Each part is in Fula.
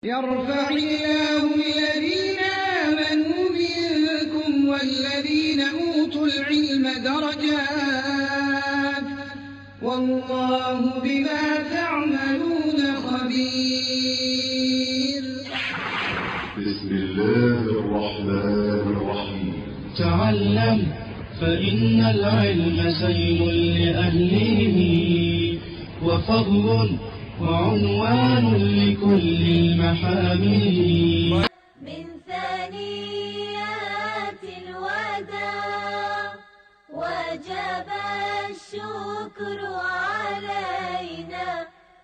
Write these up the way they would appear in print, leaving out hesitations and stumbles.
يرفع الله الذين آمنوا منكم والذين أوتوا العلم درجات والله بما تعملون خبير. بسم الله الرحمن الرحيم. تعلم فإن العلم زين لأهله وفضل وعنوان لكل المحامل. من ثنيات الوداع وجب الشكر علينا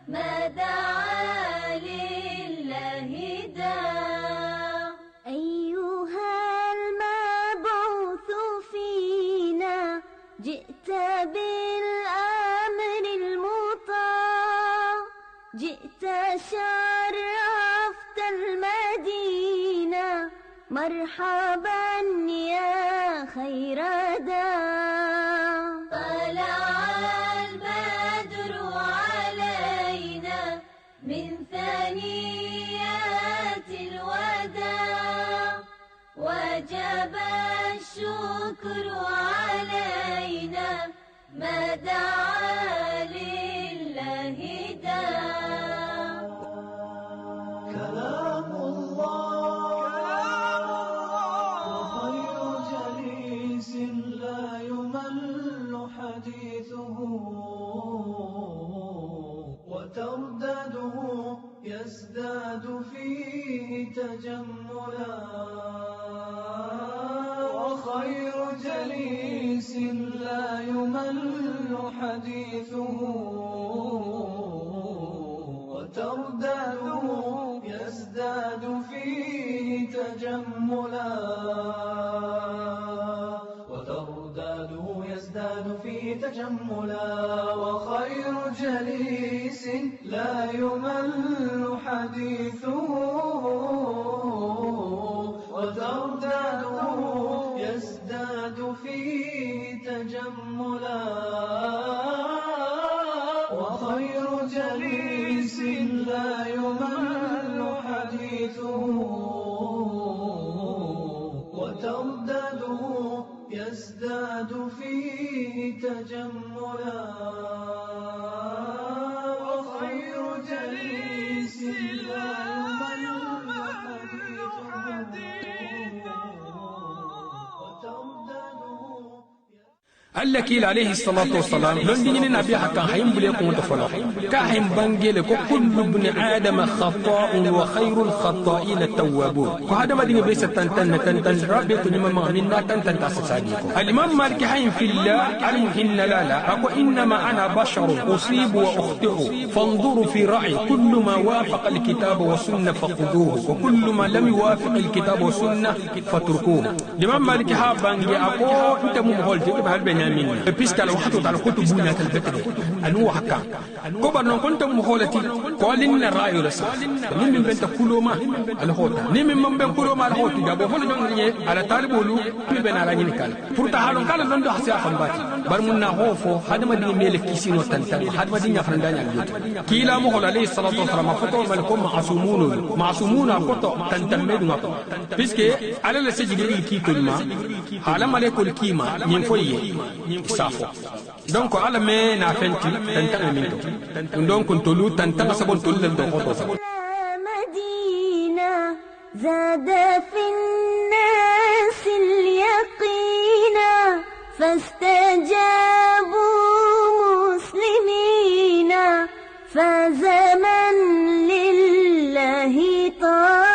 ما دعا لله داع. أيها المبعوث فينا جئت بالأمر المطاع، جئت شرفت المدينة مرحبا يا خير داع. طلع البدر علينا من ثنيات الوداع وجب الشكر علينا ما دعا لله داع. كلام الله وخير جليس لا يمل حديثه وتردده يزداد فيه تجملا. وخير جليس لا يمل حديثه وتردده يزداد فيه تجملا. وتردده يزداد فيه تجملا. وخير جليس لا يمل حديثه وتردده يزداد فيه تجملا. وخير جليس لا يمل حديثه وتردده يزداد فيه تجملا. وخير جليس لا يمل حديثه وتردده. الكيل عليه الصلاة والسلام لن دين نبي حكا حيم بليكم تفلا كحيم بانجيل كل ابن آدم خطاء وخير الخطائين التوابون. وهذا ما دين بيس تنتن ربي تنمى منا تنتن تاسساديكم. الإمام مالك حيم في الله علم إن لا أكو إنما أنا بشر أصيب وأخطئ فانظروا في رأي كل ما وافق الكتاب والسنة فخذوه وكل ما لم يوافق الكتاب والسنة فاتركوه. الإمام مالك حاب بانجي أكو أنت مهول تجيب هالبنيامين بيسك لو حطوا على كتب بنية الفكر أنو حكا كبر نون كنت مهولتي قالين الرأي لسا نيم من بنت كلوما الهوتا نيم من بنت كلوما الهوتا جابوا هول جونغني على طالب ولو من بين على نيكال فرتا حالون كلا لندو حسيا خمباتي برمنا هوفو هذا ما دين ملك كيسينو تنتن هذا ما دين يفرن دانيا اليوت كيلا مهول عليه الصلاة والسلام فتو ملكم معصومون فتو تنتمد نقطة بيسك على السجل الكيتولما على ملك الكيما ينفوي safo donc ala me na fenti tantanga minto donc tolu tantanga sabon tolu do hoto sabon مدينة زاد في الناس اليقين فاستجابوا مسلمين فاز من لله طاع.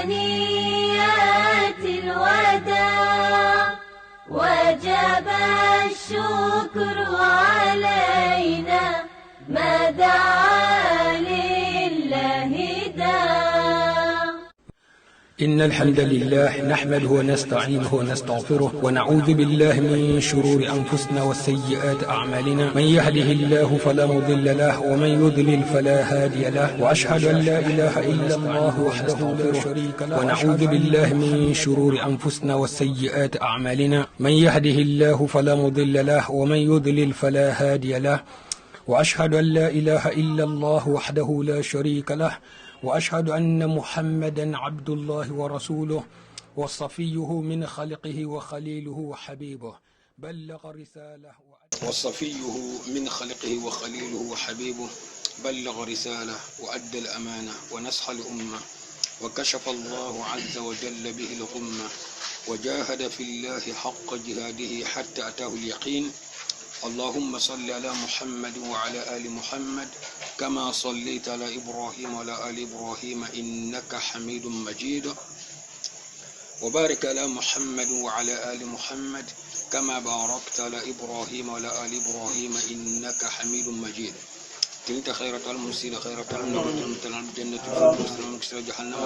ثنيات الوداع وجب الشكر علينا ما دعا لله داع. إن الحمد لله نحمده ونستعينه ونستغفره ونعوذ بالله من شرور أنفسنا وسيئات أعمالنا. من يهده الله فلا مضل له ومن يضلل فلا هادي له، وأشهد أن لا إله إلا الله وحده لا شريك له. ونعوذ بالله من شرور أنفسنا وسيئات أعمالنا. من يهده الله فلا مضل له ومن يضلل فلا هادي له، وأشهد أن لا إله إلا الله وحده لا شريك له، وأشهد أن محمدا عبد الله ورسوله وصفيه من خلقه وخليله وحبيبه بلغ رسالة وأدى الأمانة ونصح الأمة وكشف الله عز وجل به الغمة وجاهد في الله حق جهاده حتى أتاه اليقين. اللهم صل على محمد وعلى آل محمد كما صليت على إبراهيم وعلى آل إبراهيم إنك حميد مجيد، وبارك على محمد وعلى آل محمد كما باركت على إبراهيم وعلى آل إبراهيم إنك حميد مجيد. تلك خيرة المرسل خيرة المتنى الجنة الفردوس المكسر جهنم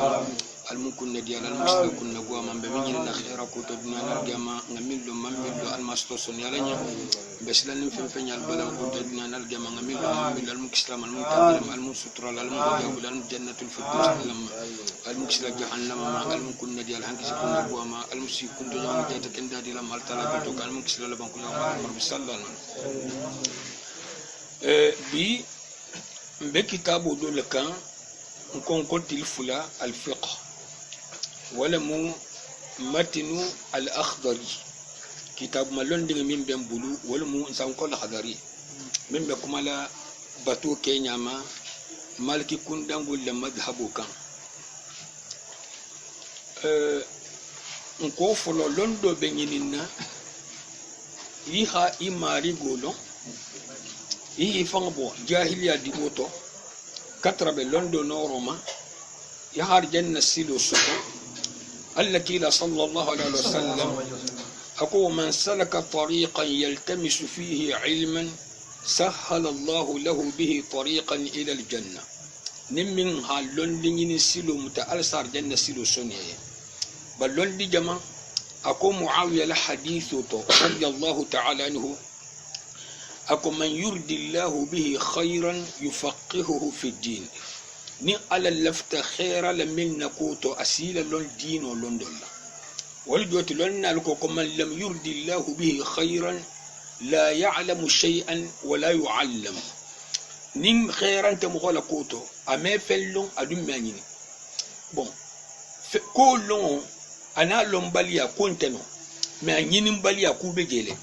المكن ديال المكسر كنا قوا من بمجرنا خيرا كتبنا نرجما نميل مميل المستوسن يالني بس لن فين البلد كتبنا نرجما نميل المكسر المتقدم المستر المغيب الجنة الفردوس المكسر جهنم المكن ديال هنكس كنا قوا ما المسي كنت يوم جاتك إن دادي لما التلا بتوك المكسر لبنك يوم الرب صلى الله بي بكتابه دول كان نكون قلت الفلا الفقه ولا مو متن الأخضري كتاب ملون دين من بين بلو ولا مو إنسان كل خضري من بكمالا باتو كينيا ما مالكي كون دان ولا مذهبو كان نكون فلو لوندو بينينا يها إماري غولو يهي فانبو جاهلية ديبوتو كترب لندن نورما يهار جنة سيلو سكو التي صلى الله عليه وسلم أقول من سلك طريقا يلتمس فيه علما سهل الله له به طريقا إلى الجنة. نمين هاللندن سيلو متألسار جنة سيلو سنية بل لندن جمع أقول معاوية لحديثه رضي الله تعالى عنه أكو من يرد الله به خيرا يفقهه في الدين. ني على اللفت خيرا لمن نكوتو أسيل لون دين ولون دولا والجوت لون نالكو من لم يرد الله به خيرا لا يعلم شيئا ولا يعلم. نيم خيرا تمغول كوتو أما فلون أدوم مانيني بون كولون أنا لون باليا كونتنو ما نينم باليا كوبي جيلي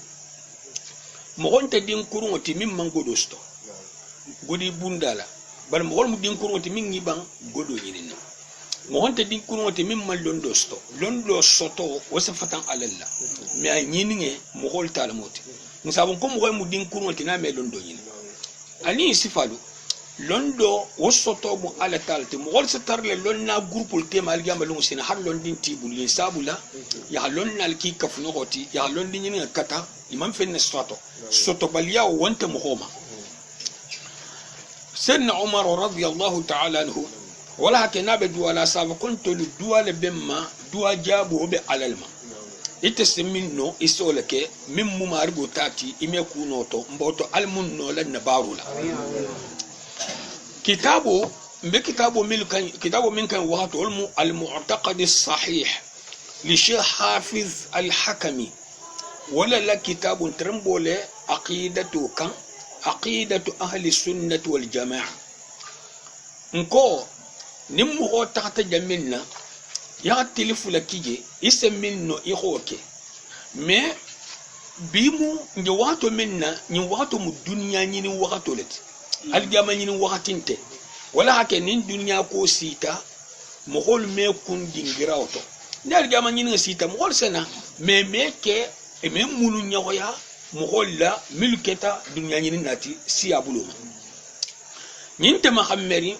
mogonta din kurungo ti min man godo sto godi bundala bal mogol mu din kurungo ti min ngiban godo yinina mogonta din kurungo ti min man londo sto londo soto wasa fatan alalla me a nyininge mogol tala moti musabon ko mogol mu din kurungo ti na me londo yini ani sifalu londo wosoto mu ala talti mogol sa tarle lonna groupul te mal gamba lungu sina har londin tibul yin sabula ya lonnal ki kafno hoti ya londin yini kata imam fenne soto balia wanta muhoma سيدنا عمر رضي الله تعالى عنه ولا هكنا بدوا لا ساب كنت للدوا لبما دوا جابوا على الماء يتسمينو يسولك من ممارغو تاتي يمكونوتو مبوتو المنو لنبارولا كتابه من كان وقت المعتقد الصحيح لشيخ حافظ الحكمي ولا لا كتاب ترمبولي عقيدة أهل السنة والجماعة نكو نمو تحت جميلنا يا تلفو لكيجي يسمينو إخوكي مي بيمو نيواتو منا نيواتو مو الدنيا نيني وقتو لت الجامع نيني وقتنتي ولا هكي نين دنيا كو سيتا مغول مي كون دينجراوتو نال الجامع نيني سيتا مغول سنة مي كي eme mulu nyagoya mogolla milketa dunya nyini nati siya buluma nyinte mahammeri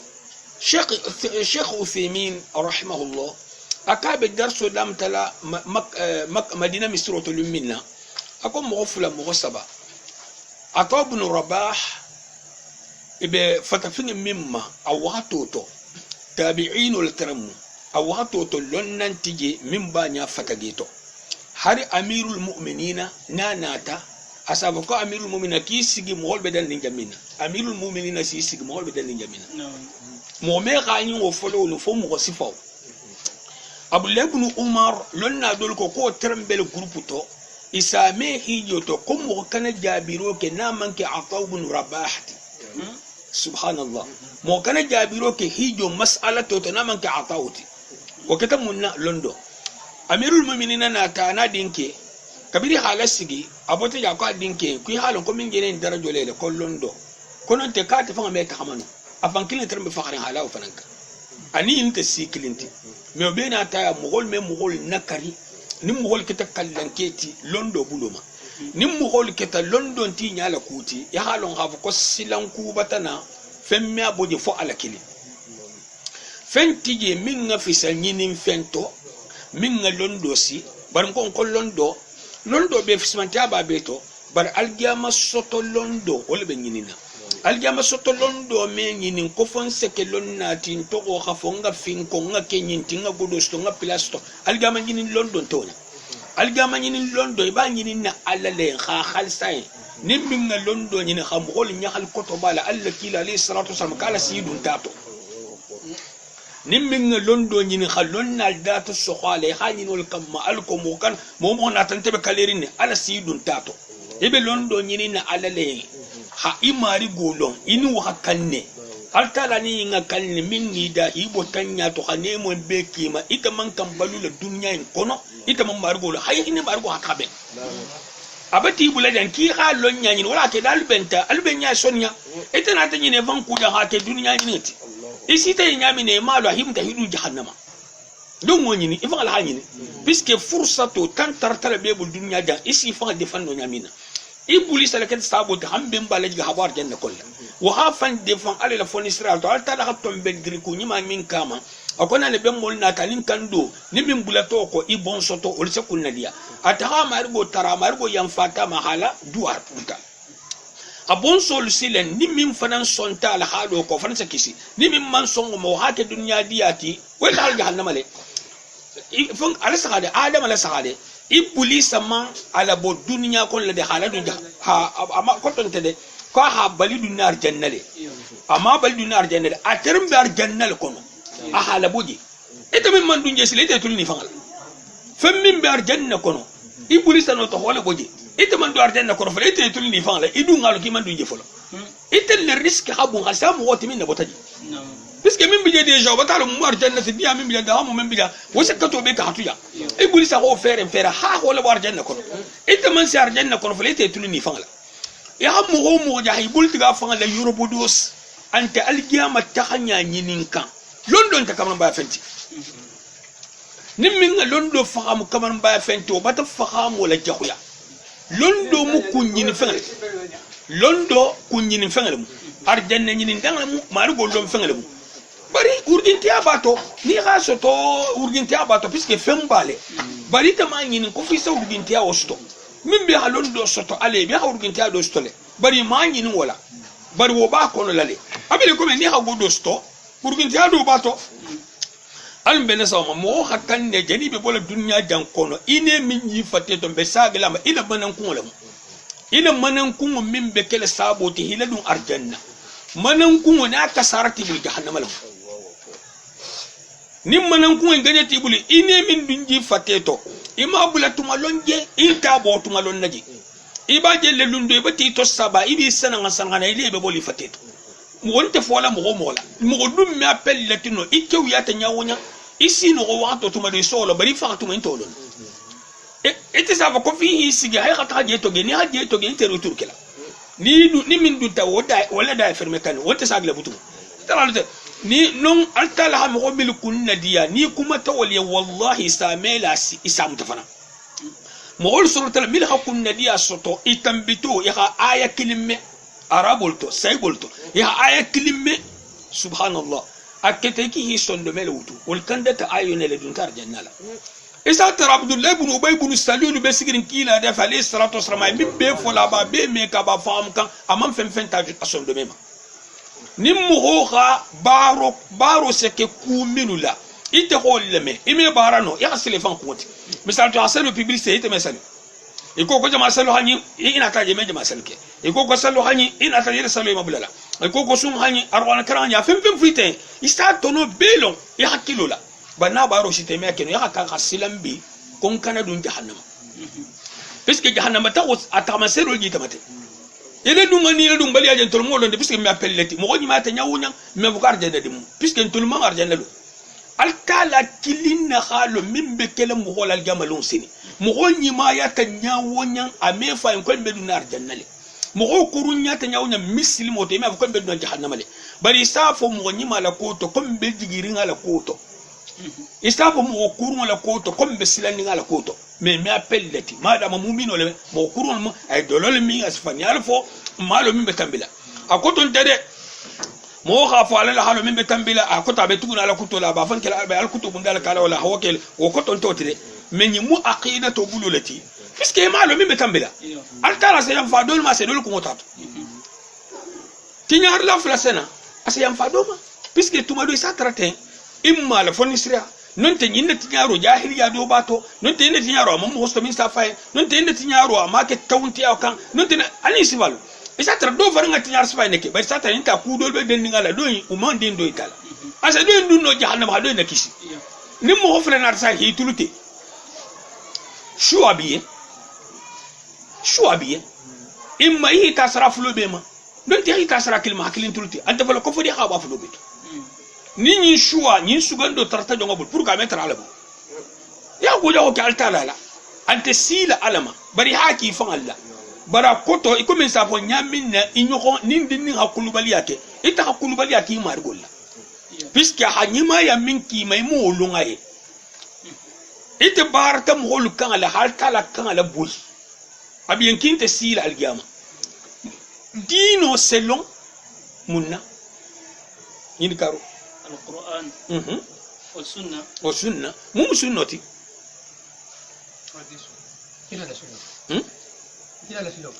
Sheikh Uthaymin rahimahullah akabe darso dam tala Madina misroto lumina ako mogofula mogosaba ato ibn Rabah ibe fatafini mimma awatoto tabi'in wal karam awato to lonnan tije min ba nya fatageto hari amirul mu'minina nanata asaba ko amirul mu'minina ki sigi mo be dan jamina amirul mu'minina si sigi mo be dan jamina mo me gani wo folo no fo mo sifaw abdullah ibn umar lonna dol ko trembel groupe to isame hijo to ko mo kana jabiro ke namanke ataw ibn rabahati subhanallah mo kana jabiro ke hijo mas'ala to namanke atawti wa katamunna londo amirul mu'minina na ta na dinke kabiri halasigi abote ya ko dinke ku halon ko min gene darajo lele ko londo konon te ka ta fanga me ta hamanu afan kilin terbe fakharin halaw fananka ani inte sikilinti me obena ta ya mugol nakari ni mugol kita kallanketi londo buluma ni mugol kita londo ti nyala kuti ya halon hafu ko silanku batana femme aboje fo alakili fentije minga fisanyinin fento minga londo si bar ko londo be fismanta ba beto bar algiyama soto londo wala be nyinina algiyama soto londo me nyinin ko fon seke lonna tin to ko khafonga fin ko nga kenyin tinga godosto nga plasto algiyama nyinin londo tona algiyama nyinin londo ba nyinin na alale kha khalsay nim minga londo nyina kham hol nyahal koto bala alla kila alayhi salatu wasallam kala sidun tato nimminga londo nyini khallonna datu sokhale khanyin kamma alko kan mo na tantebe kalerin ala sidun tato ebe londo nyini na alale ha imari golon ini wa kanne altala ni nga kalne minni da ibo tanya to khane mo be kima ita man kan balula dunya in kono ita man margolo hay ni margo hakabe abati buladan ki khalon nyani wala ke dalbenta albenya sonya ita na tanyi ne van kuda ha ke dunya ni isi tay nyami ne malo himta hidu jahannama don woni ni ifan alhani puisque fursato tan tartara be bul dunya da isi fa defan no nyamina ibuli salakat sabo ta hambe mbalaji habar janna kolla wa hafan defan ala fon israel to alta da hatton be griku nyima min kama akona le ben mol na talin kando ni min bulato ko ibon soto ol se kunna dia ataha margo tara margo yan fata mahala duar puta abon sol silen ni min fanan sonta al hado ko fanan sakisi ni min man songo mo hake dunya diati wala hal jahannama le fon ala sagade adam ala sagade iblis man ala bo dunya kon le de haladu ha ama ko ton tede ko ha bali dunya jannale ama bali dunya jannale aterum bar jannal kono a hala boji ito min man dunje sile de tulni fangal fam min bar janna kono iblis no to wala boji ite man do ardenna ko fele ite tulni fanla idu ngalo ki man do jefolo ite le risque habu ngasam woti min botaji puisque min biye déjà batalo mu ardenna se biya min biya da mu min biya wose kato be ka hatuya e buli sa ko fere ha wala war ardenna ko ite man si ardenna ko fele ite tulni fanla ya hamu ho mu jahi bulti ga fanla eurobodos ante algiyama tahanya nyininka london ta kamar ba fenti nimmin londo faham kamar ba fenti o bata faham wala jahuya londo mu kunyini fengale londo kunyini fengale mu arjanna nyini ndangala mu maru goldom fengale mu bari urginti abato ni gaso to urginti abato puisque fembale bari ta ma nyini ko fi sa urginti a osto min be ha londo soto ale be ha urginti a do stole bari ma nyini wala bari wo ba kono lale abele ko ni ha godo sto urginti a do bato almbene sama mo hakan ne jani be bola dunya jan kono ine min yi fatte to be sagala ma ila manan kun lamu ila manan kun min be kele saboti hiladun arjanna manan kun na kasarati bil jahannam lamu nim manan kun gane tibuli ine min dunji fatte to ima bulatu malonje ita botu malon naji iba jelle lundo be ti to saba ibi sanan sanana ile be boli fatte to wonte fola mo mola mo dum mi appel latino ike wiyata nyawonya isi no wato tuma de solo bari fa tuma intolon ete sava ko fi sigi hay khata je to geni ha je to geni teru turkela ni min du ta wala da ferme kan wonte sagla butu talante ni non altala ha mo bil kunna diya ni kuma tawali wallahi samela isam tafana mo gol suratul mil ha kunna diya soto itambitu ya aya kilime arabolto saybolto ya aya kilime subhanallah aketeki hi sondo melawutu wal kandata ayone le duntar jannala isa tar abdullah ibn ubay ibn salul be sigirin kila da fali salatu wassalam min be fola ba be me ka ba fam kan amam fen ta sondo mema nimmo hoha baro seke kuminula ite hol leme ime barano ya sele fan konti misal to asalo publicité ite mesal iko ko jama salo hani ina ta jeme jama salke iko ko salo hani ina ta yele salo mabulala iko ko sum hani arwana karanya fem frite ista tono belon ya hakilola bana baro site me keno ya ka silambi kon kana dun jahannama puisque jahannama ta atama sero ji tamate ele dum ngani ele dum bali ajen tol mo londe puisque mi appelleti mo ni mata nyawunya me bukar jende dim puisque tol mo arjende lo alkala kilina khalo mimbe kele mo holal jamalon sini mo ni ma ya ta nyawunya ame fa en ko be dun arjende le mo kurunya ta nyawunya misli mo te me ko be dun jahannama le bari safo mo ni mala koto kom be jigiri ngala koto istafo mo kurun la koto kom be silani ngala koto mais me appelleti madama mumino le mo kurun mo ay dolol mi asfani alfo malo mi betambila akoto ntede mo khafu ala halo mi betambila akota be tuguna ala kuto la ba fan kala al kuto bundala kala wala hawakel wo koto ntotire mais ni mu aqida to bululati puisque malo mi betambila al tala se yam fa dol ma se dol ko motato tinyar la flasena asa yam fa doma puisque tuma do sa traité imma la fonisria non te nyinde tinyaro jahiliya do bato non te nyinde tinyaro amma mo hosto min sa fay non te nyinde tinyaro amma ke tawnti akan non te ani sibalu isa tra do faranga tinyar sa fay neke bar sa ta inta ku do be den ngala do umman den do itala asa do ndun no jahannam ha do nakisi nim mo hofre na sa hi tulute shuabiye imma hi tasrafu lo be ma non te hi tasra kilma hakilin tulute anta fala ko fodi ha ba fu do be ni shua ni sugando tarta jongo bul pour ka mettre alama ya go jawo ki altala la ante sila alama bari haki fan alla bara koto iko men sa fo nyamin na inyoko nindin ni hakulu bali yake ita hakulu bali yake mar golla puisque hanyima ya minki mai mo lungaye ite barta mo hol kan ala haltala kan ala bul abiyen kinte sila algiyama dino selon munna ni karo القرآن والسنة مو سنتي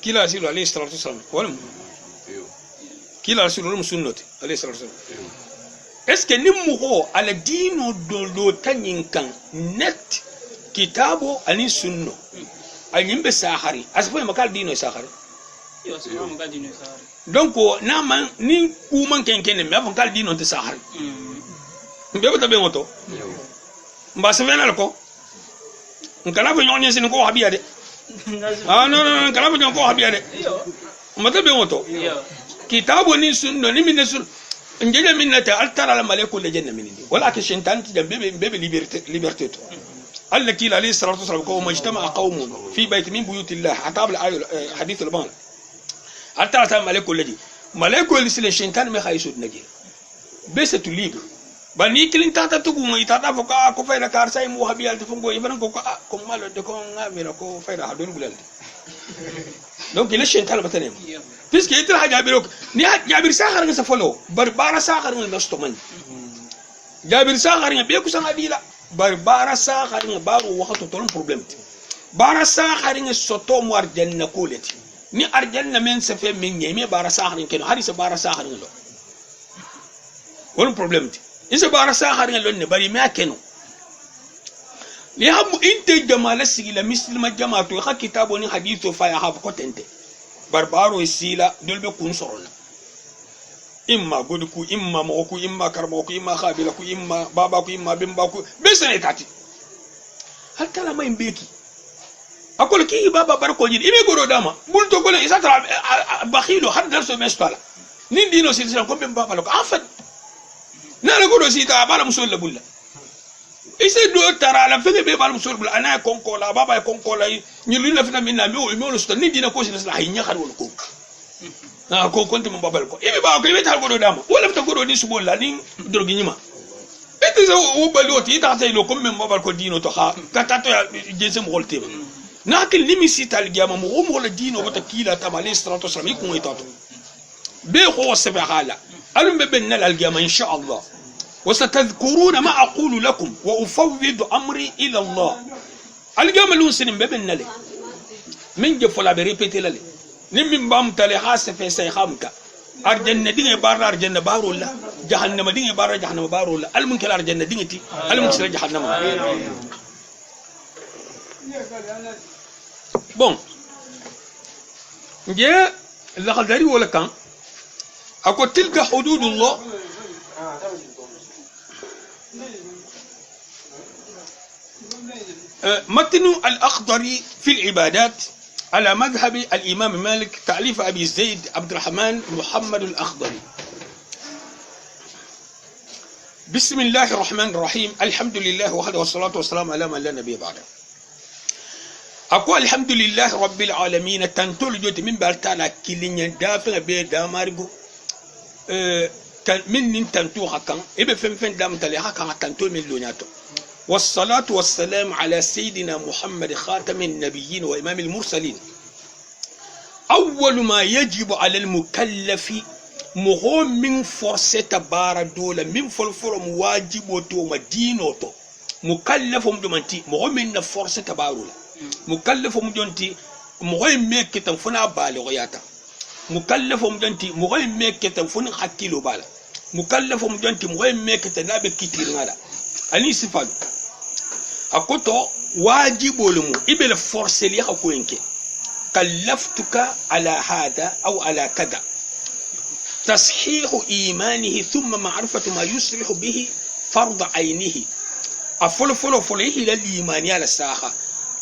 كلا سيلو عليه الصلاة والسلام ولا كلا سيلو سنتي عليه الصلاة والسلام est-ce que nimmo ala dino do tanyin kan net kitabo ani sunno anyimbe sahari aspo makal dino sahari yo so makal dino sahari donc na man ni ku man kenkene me avon kal dino te sahari mbebe tabe ngoto mba sevena lako nkala ko nyonye sin ko habiya de non nkala ko ko habiya de mbata be ngoto kitabu ni sunno ni min sun ngeje minnata altara la malaiku le janna minni wala ke shentan ti bebe liberté to Allah kila alayhi salatu wasallam ko majtama qaumun fi bayt min buyutillah atabla hadith al-ban altara ta malaiku le di malaiku le sile shentan me khaysu naji bese tu libre bani kilin tata tugu ngi tata fo ko fayda kar say mu habiyal te fongo ibran ko ko malo de ko ngamira ko fayda hadul bulalde donc il est shentan batanem puisque il a jabir ni jabir sakhar nga sa folo barbara sakhar nga basto man jabir sakhar nga be ku sa ngabila barbara sakhar nga baru waxatu tolum problème bara sakhar nga soto mu arjanna koleti ni arjanna men sa fe min nyeme bara sakhar nga keno hadisa bara sakhar nga lo wala problème isa bara sakhar nga lo ne bari me keno li hamu inte jamala sigila muslima jamaatu ka kitabo ni hadithu fa ya hab ko tente barbaro sila dolbe kun sorona imma goduku imma moku imma karmoku imma khabila ku imma baba ku imma bimba ku besene tati hal kala may mbeki akol ki baba barko jid ibe goro dama bulto gole isatra bakhilo har darso mestala nin dino silsila ko bimba balo ko afad nala goro sita bala musul la bulla ise do tara la fege be bal musul bulla ana konko la baba konko la ñu lu la fi tamit na mi lo sto ni dina ko ci la hay ñaxar wol ko na ko konti mo babal ko ibe ba ko ibe tal godo dama wala ta godo ni subol la ni drogi ñima ete so o baloti ta tay lo ko mem babal ko dino to ha katato ya jese mo holte na kil limi sital giyama mo mo la dino wata kila tamale salatu wasallam ko itato be ko sebe hala alum be ben nal giyama insha Allah وستذكرون ما أقول لكم وأفوض أمري إلى الله الجمل سنين بابن نلي من جفلا بريبتي للي نمن بام تلي حاس في سيخامك arjanna dinga barra arjanna barulla jahannama dinga barra jahannama barulla almunkil arjanna dingati almunkil jahannama bon nje lakhdari wala kan ako tilka hududullah متن الأخضري في العبادات على مذهب الإمام مالك تأليف أبي زيد عبد الرحمن محمد الأخضري. بسم الله الرحمن الرحيم الحمد لله وحده والصلاة والسلام على من لا نبي بعده. أقول الحمد لله رب العالمين تنتول جوت من برتالا كلين دافع بيدا مارجو من تنتوها كان إبه فين دام تليها كان تنتول من لونياتو. والصلاة والسلام على سيدنا محمد خاتم النبيين وإمام المرسلين. أول ما يجب على المكلف مهم من فرصة بار دولة من فلفل مواجبوتو مدينوتو مكلف مدمنتي مهم من فرصة بارولا مكلف مدمنتي مهم ميك تنفنا بالغياتا مكلف مدمنتي مهم ميك تنفنا حكيلو بالا مكلف مدمنتي مهم ميك تنابي كتير نالا أني سفاد أكوتو واجب ولمو إبل فرصة لي أكوينك كلفتك على هذا أو على كذا تصحيح إيمانه ثم معرفة ما يصلح به فرض عينه أفل إلى الإيمانية على الساحة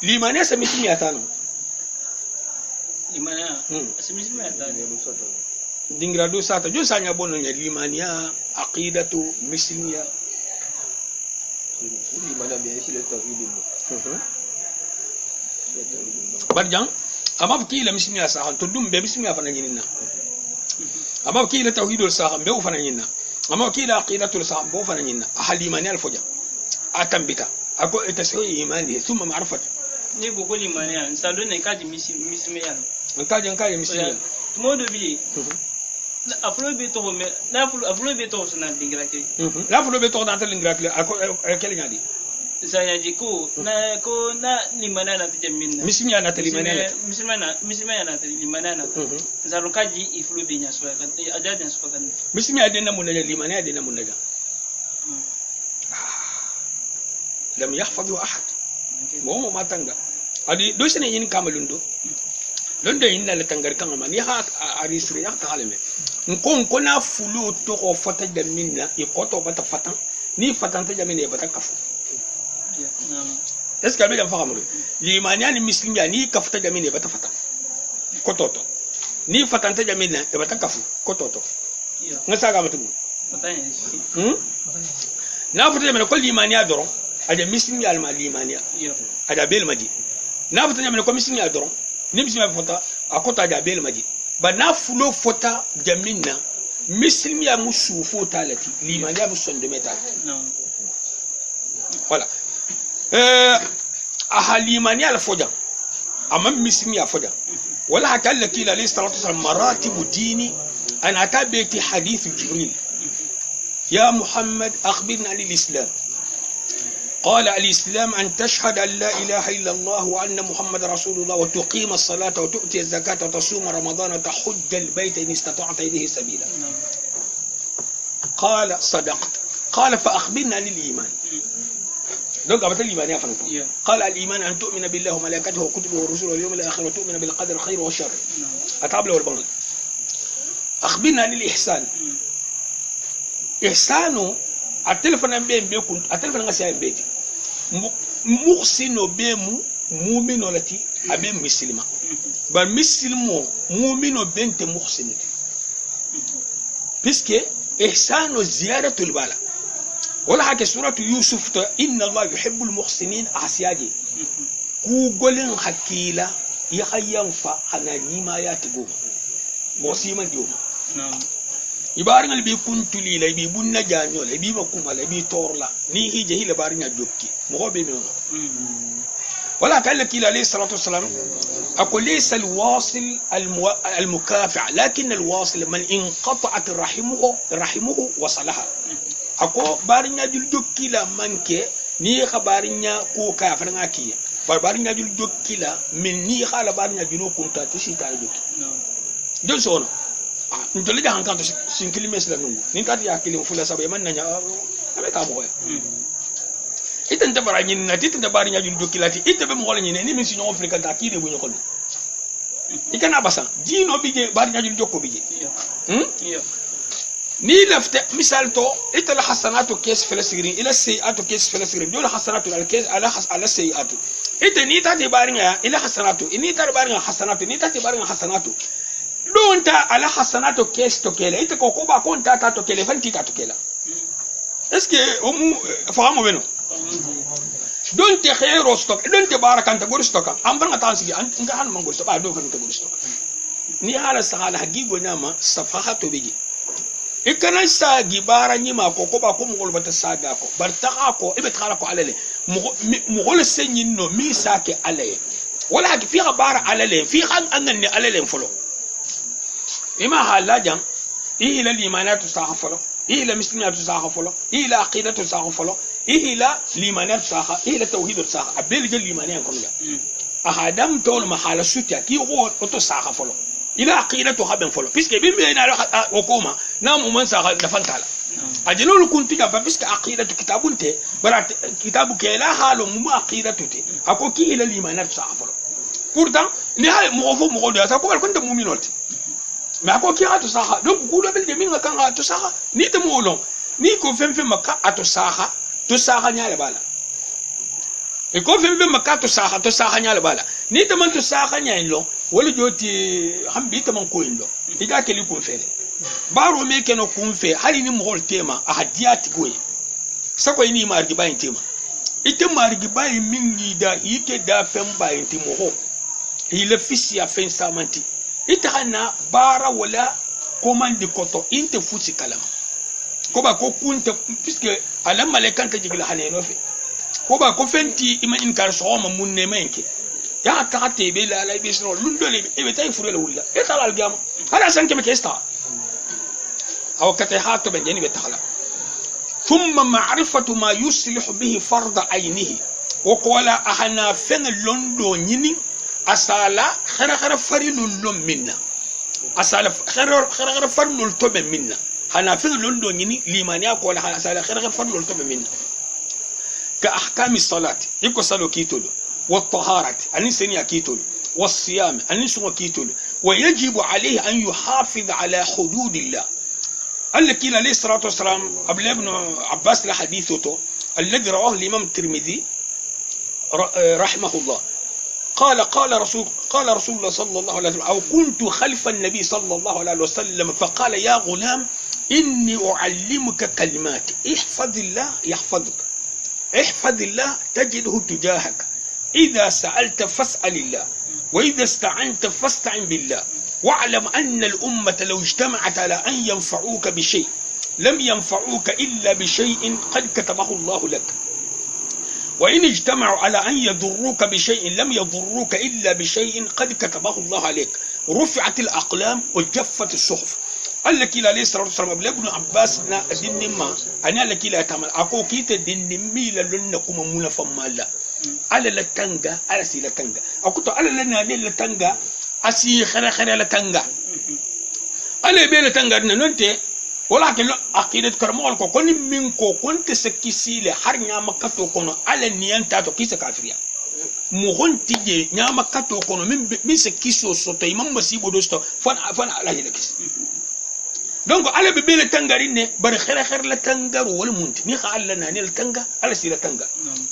الإيمانية سميتني أتانو الإيمانية سميتني أتانو دينغرادو ساتا جو سانيا بونو الإيمانية عقيدة مسلمية برجان أما بكي لا مسلمية ساحة تدوم بمسلمية فنجينا أما بكي لا توحيد الساحة بيو فنجينا أما بكي لا عقيدة الساحة بيو فنجينا أهل الإيمانية الفجر أتنبتا أكو تسوي إيمانه ثم معرفة نيبو كل إيمانية نسالون نكاج مسلمية نكاج مسلمية تمودو بي أفلو بيتو لا أفلو بيتو سنا دينغراكلي لا أفلو بيتو نانتل دينغراكلي أكو كلي نادي saya jiku na ko na limana na tijamina misimiya na telimana misimiya na telimana na zarukaji iflu binya so kan ajajan so kan misimiya de namun na limana de namun na lam yahfadhu ahad mo ma tanga adi do sene yin kamalundo londo yin la tangar kan ma ni ha arisri ya ta haleme ko na fulu to ko fota da minna e ko to bata fatan ni fatan ta jamine bata kafu est-ce que bien fahamou limaniya ni muslimiya ni kafta jamine bata fata kototo ni fatanta jamine e bata kafu kototo ngasa ga mutum na fata jamine ko limaniya doron ada muslimiya al limaniya ada bel maji na fata jamine ko muslimiya doron ni muslimiya fata akota ada bel maji ba na fulo fota jamina muslimiya musu fota lati limaniya musonde meta voilà أهاليمانيا الفجر أمام مسلمي الفجر ولا حكى لك إلى ليس مراتب ديني أنا أتابعت حديث جبريل يا محمد أخبرنا عن الإسلام قال الإسلام أن تشهد أن لا إله إلا الله وأن محمد رسول الله وتقيم الصلاة وتؤتي الزكاة وتصوم رمضان وتحج البيت إن استطعت إليه سبيلا قال صدقت قال فأخبرنا عن الإيمان دونك أبدا الإيمان يا فنكو قال الإيمان أن تؤمن بالله وملائكته وكتبه ورسله واليوم الآخر وتؤمن بالقدر الخير والشر أتعب له البنغل أخبرنا عن الإحسان إحسانه التلفون بين بيكون التلفون غسيا بيتي محسن بيمو مؤمن التي أبي مسلمة بل مسلم مؤمن بنت محسن بسكي إحسان زيادة البالة ولا حكى سورة يوسف إن الله يحب المحسنين أحسياجي كوغولين حكيلا يخيّن فا أنا نيما ياتبوم موسيما ديوم يبارن اللي بيكون تولي لا بيبون نجانيو لا بيبكم لا بيتورلا ني هي جهي لبارن جوكي مغو بيمينو ولا قال لك عليه الصلاة والسلام أقول ليس الواصل المكافع لكن الواصل من انقطعت رحمه وصلها ako barinya jul jokkila manke ni khabarinya ko ka fa nga kiya barinya jul jokkila min ni khala barinya julo kunta to sita jokki don sono ntole ja hankan to sin kilimes la nungu nin kat ya kilim fula sabe man nanya abe ka boya iten ta bara nyin na titin da bari nya jul dokilati ite be mo wala nyine ni min si ñoo afrika ta kire bu ñu ko ikana basan dino bije bari nya jul jokko bije ni lafte misal to ite la hasanatu kes felasirin ila sayiatu kes felasirin dole hasanatu al kes ala sayiatu ite ni ta te bari nya ila hasanatu ni ta bari nya hasanatu ni ta te bari nya hasanatu donta ala hasanatu kes to kele ite ko ba konta ta to kele fanti ta to kela est-ce que omu famo beno donte khairo stok donte barakanta gor stoka am banga tansigi an nga han mangor stoka do kan gor stoka ni hala sahala hagigo nyama safahatu biji ikana sa gibara nyima ko ba ko mugol bata saga ko bartaqa ko ibe tkhara ko alale mugol senyin no mi sake alale wala fi gabara alale fi khan anni alale folo ima halajan ila limanatu sahafalo ila muslimatu sahafalo ila aqidatu sahafalo ila limanatu saha ila tauhidatu saha abel jel limaniyan komla ahadam tol mahala sutia ki ko to sahafalo ila aqidatu haben folo puisque bimbe na hukuma na mu man saha da fantala ajinul kunti ga puisque aqidatu kitabunte barat kitabu ke la halu mu aqidatu te ako ki ila limanatu sahafalo pourtant ni ha mo fo mo do ta ko ko mu'minoti mais ako ki atu saha donc ku do bel de minga kan atu saha ni te molon ni ko fem maka atu saha to saha nyaale bala e ko fem maka to saha nyaale bala ni te man to saha nyaalo wala joti hambi te man ko indo ida ke li ko fele baro me ke no kun fe hali ni mo hol tema a hadiyati goye sako ni margi bayin tema ite margi bayin mingi da yike da fem bayin timo ho ile fisi ya fen samanti ita hana bara wala komandi koto inte fusi kalama ko ba ko kunta puisque alam malekan ta jigila haneno fe ko ba ko fenti ima in kar so ma munne menke ya ta te be la la be sno lundole e be tay furela wulla e tala al gama hala sanke me kesta aw kate hato be jeni be tahala thumma ma'rifatu ma yuslihu bihi farda aynihi wa qala ahana fen londo nyini asala khara farilul lum minna asala khara farilul tobe minna hana fi londo nyini limaniya ko la asala khara farilul tobe minna ka ahkami salati iko salo kitolo wa taharati ani seniya kitolo wa siyam ani sunwa kitolo wa yajibu alayhi an yuhafiz ala hududillah التي عليه الصلاة والسلام قبل ابن عباس لحديثه الذي رواه الإمام الترمذي رحمه الله قال رسول الله صلى الله عليه وسلم أو كنت خلف النبي صلى الله عليه وسلم فقال يا غلام إني أعلمك كلمات احفظ الله يحفظك احفظ الله تجده تجاهك إذا سألت فاسأل الله وإذا استعنت فاستعن بالله واعلم أن الأمة لو اجتمعت على أن ينفعوك بشيء لم ينفعوك إلا بشيء قد كتبه الله لك وإن اجتمعوا على أن يضروك بشيء لم يضروك إلا بشيء قد كتبه الله عليك رفعت الأقلام وجفت الصحف قال لك إلى عليه الصلاة والسلام ابن عباس دين ما أنا لك إلى تعمل أكو كيت دين ميلا لنكم من فمالا على لتنجا على سي لتنجا أكو على لنا لتنجا أسي خير لتنجا على بين لتنجا ننتي ولكن عقيدة كرمال كون منكو كنت سكيسي لحر نعم كتو كونو على نيان تاتو كيس كافريا مغن تيجي نعم كتو كونو من سكيسو سوتو يمم مسيبو دوستو فان على هيلكس دونك على بيبيل تنغارين بر خير لتنغار ولا مونت ني خال لنا ني لتنغا على سي لتنغا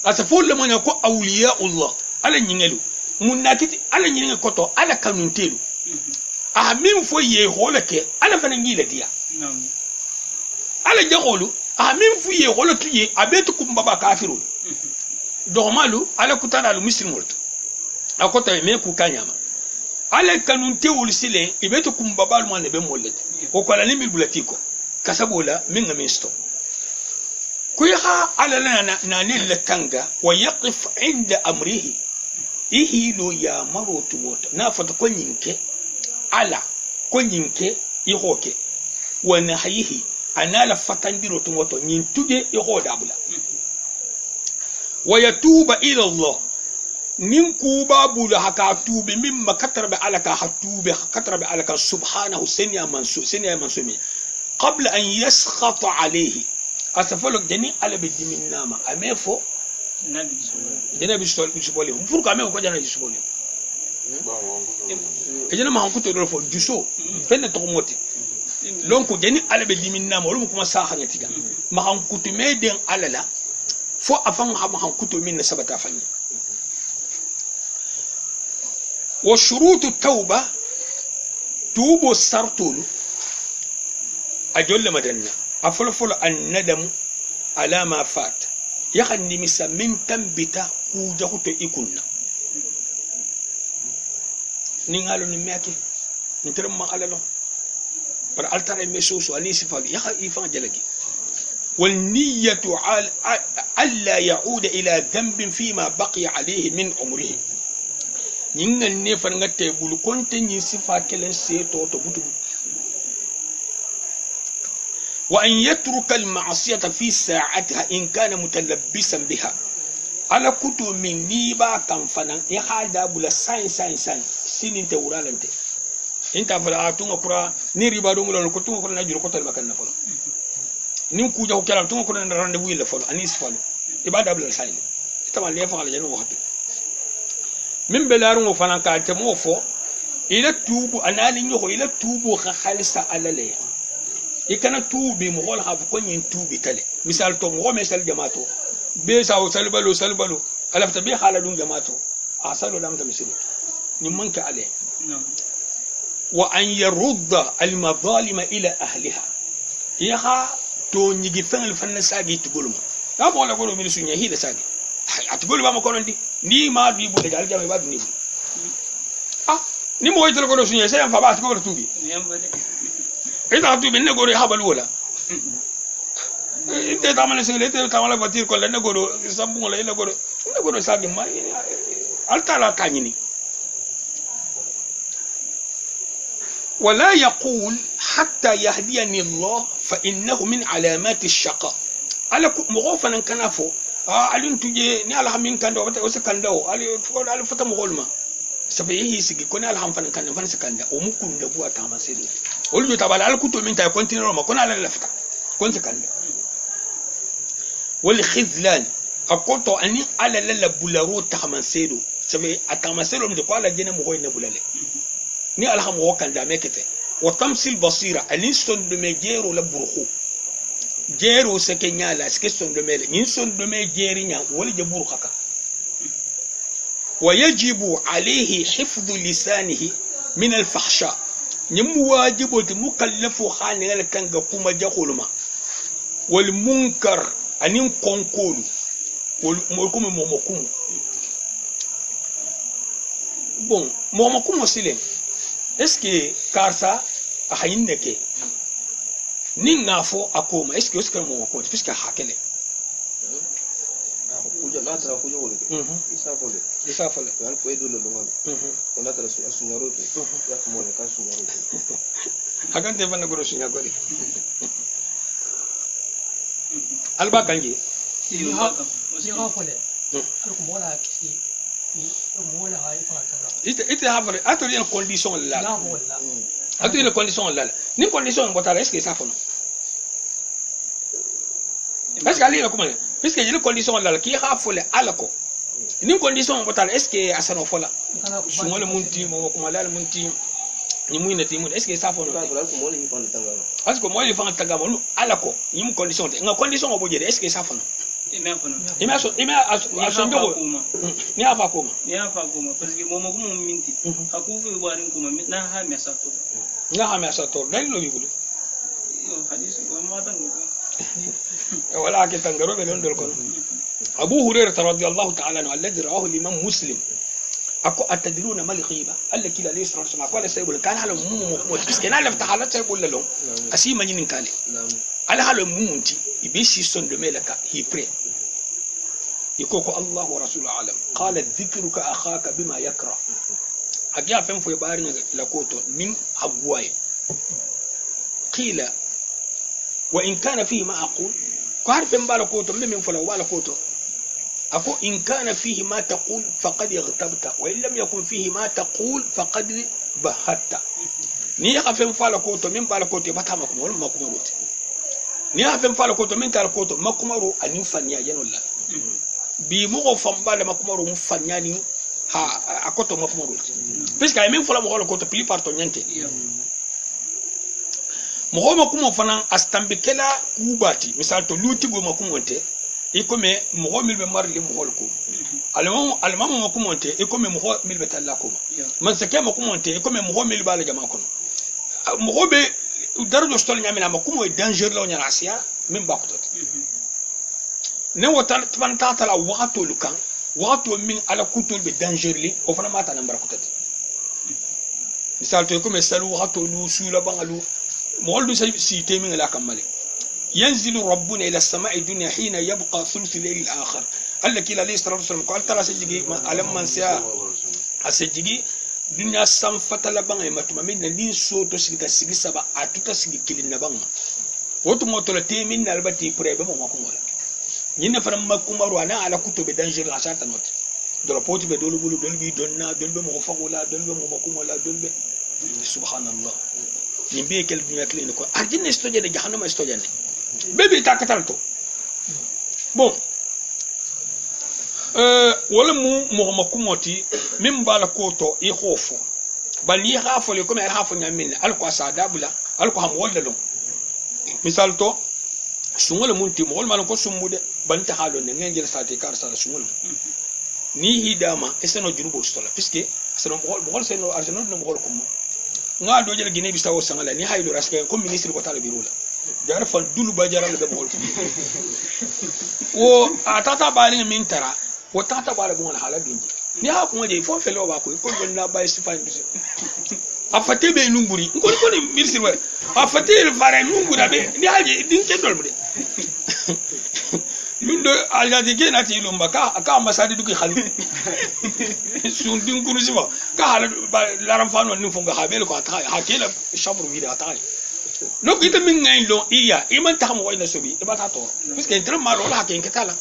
اسفول لما نكو اولياء الله على نينغلو مناكيت على نينغ كوتو على كانونتيلو امين فو يهولك على فنغي لديا ala jagolu amin fuye wala tuye abetu kumbaba kafiru domalu ala kutana al muslimul akota me ku kanyama ala kanunte wulsile ibetu kumbaba al mane be mollet ko kala limil bulatiko kasabola minga misto kuya ala na nil tanga wa yaqif inda amrihi ihilu ya marutu mota na fata konyinke ala konyinke ihoke wa nahyihi anala fatandiro tumoto nyintuge yoho dabula wa yatuba ila Allah nin kuba bulu haka tube mimma katarba alaka hatube katarba alaka subhanahu senya mansumi qabla an yaskhata alayhi asafalo jani ala be diminama amefo nabi jana bi subole pour ka me ko jana subole e jana ma hankuto do fo duso fenne to moti donc jani ala be diminama wala kuma sa hanya tiga ma hankuto me den alala fo afan ha ma hankuto min na sabata fanyi wa shurutu tauba tubo sartulu ajolle madanna afulful annadamu ala ma fat yakhni misa min tambita ku jahuto ikunna ni ngalo ni meki ntiram ma alalo par altare mesusu ani sifal yakha ifan jalagi wal niyyatu alla ya'uda ila dhanbin fima baqiya alayhi min umrihi ningan ne fan ngate bulu konte ni sifa kelen se to butu wa an yatruka al ma'siyata fi sa'atiha in kana mutalabbisan biha ala kutu min ni ba kan fanan ya hada bula sai sinin te wuralante inta fala atunga kura ni riba do mulo ko tunga kura na juro ko tal makan na folo nin ku jaw kala tunga kura na rendez-vous il folo anis folo ibada bula sai tama le fa ala janu waxtu min belarun fanan ka te mo fo ila tubu anani nyoko ila tubu kha khalisa alale ikana tubi mo hol ha ko nyin tubi tale misal to mo mesal jamato be sa salbalu alafta bi haladun jamato asalu lam tamsilu nimman ka ale wa an yarudda al madalima ila ahliha yaha to nyigi fengal fanna sagi tugulma ya mo la golo mi sunya hida sagi atugulu ba mo konondi ni ma bi bu dal jame ba ni ni mo yitelo ko sunya sai fa ba ko tubi ida tubi ne goro habal wala ite tamale sele ite tamale batir ko le ne goro sambu la ile goro sagi ma altala kanyini ولا يقول حتى يهديني الله فإنه من علامات الشقاء على مغوفنا كنافو alin tuje ni alhamin kando wata wasu kando ali fata mogolma sabe yi sigi ko ni alham fan kan fan sakanda o mukun da buwa ta masiri olju tabala al kutu min ta continue ma kuna ala lafta kon sakanda wal khizlan akoto ani ala lalla bularo ta masiro sabe atamasiro mi ko ala jena mo na bulale ni alham wo kanda mekete wa tamsil basira aliston de mejero la burkhu jero seke nyala sike son de mele nin son de me jeri nya wala je buru kaka wa yajibu alayhi hifdhu lisanihi min al fahsha nim wajibu mukallafu khani gal kanga kuma jakhuluma wal munkar anin konkolu wal mokum momokum bon momokum sile est-ce que karsa a hayneke ni ngafo akoma est-ce que oscar mo ko puisque hakele kuja la tra kuja wole isa fole yan ko edo lo ngal ko la tra sunyaro ke ya ko mo ka sunyaro hagante bana goro sunya gori alba kanji ni ha fole ko mo la ki mo la ha ifa ta ite havre atoli en condition la atoli en condition la ni condition botala est-ce que ça fono est-ce que ali comment puisque il y a condition là qui a folle alako ni condition botala est-ce que asano fola sumole munti mo ko malal munti ni muina timu est-ce que ça fono ko mo li fan tanga parce que mo li fan tanga mo alako ni condition nga condition oboje est-ce que ça fono ima asondogo ni afa kuma parce que momo kuma minti akufu barin kuma na ha me sato dai lo bibulu yo hadisi ko ma tan wala ke tangaro be ndol kono abu hurairah radhiyallahu ta'ala anhu alladhi rawahu al-imam muslim ako atadruna mal ghiba allati la laysa rasma qala saybul kan halu mum parce que na lafta halat saybul lalo asima nyinin kale ala halu mumunti ibisi son de melaka hi pre يكوكو الله ورسوله عالم قال ذكرك أخاك بما يكره أجا فهم في بارين لكوتو من أبواي قيل وإن كان فيه ما أقول كهر فهم بالكوتو من فلو بالكوتو أكو إن كان فيه ما تقول فقد اغتبت وإن لم يكن فيه ما تقول فقد بهت ni ya fem fala ko to min bala ko te bata makumaro makumaro ni ya fem fala ko to min tal ko to makumaro ani fanya yanolla bi mo ko fam bala makumaro mu fanya ni ha akoto makumaro parce que ay min fala mo ko to pli parto nyante mo ho makumo fana astambikela kubati misal to luti go makumonte ikome mo ho milbe marli mo hol ko almam makumonte ikome mo ho milbe talla ko man sake makumonte ikome mo ho milbe bala jama kono mo be darjo stol nyamina makumo danger la nyana asia min bakutot ne wotal tan tata la waqto lukan waqto min ala kutul be danger li o fana mata nan barakutat misal to ikome salu waqto lu sula bangalu mo hol du si temin la kamale ينزل ربنا إلى السماء الدنيا حين يبقى ثلث الليل الآخر قال لك إلى ليس رسول قال ترى سجدي ما ألم من سيا سجدي دنيا سام فتلا بان ما تمامين نين سو تو سجد سجد سبا أتوتا سجد كلنا بان وتو موتو لتيمين نالبتي بريب ما كومولا نين فرم ما كومارو أنا على كتب دانجر عشان تنوت دول بوتي بدول بولو دول بي دولنا دول بي مغفقولا دول بي مغمكومولا دول بي سبحان الله نبي كل دنيا كلنا كو أرجين استوجد جهنم استوجد bébé ta katalto bon wala mu makumoti min bala koto i khofo bali khafo le comme khafo nyamin alko asadabula alko ham wala long misal to sungol munti mo mal ko sumude banta halo ne ngel sate kar sala sungol ni hidama eseno junubo stola puisque seno mo seno arjano no mo ko nga do jël guiné bi taw sangala ni haylo raske comme ministre ko tala birula jar fan dulu ba jaral be bol wo atata bali min tara wo tata bali bon hala binji ni ha ko je fo fele ba ko na bay sifan bi afate be nunguri ko ni ministre wa afate le fare nungura be ni haje din ke dol mu de min do aljaji ke nati lumba ka ambassadeur du ki khali sun din kuru sima ka hala laram fano ni fonga habel ko ata ha kela chambre vide ata no kita min ngay lo iya iman tax mo wayna sobi e bata to parce que entre malo la ke ketala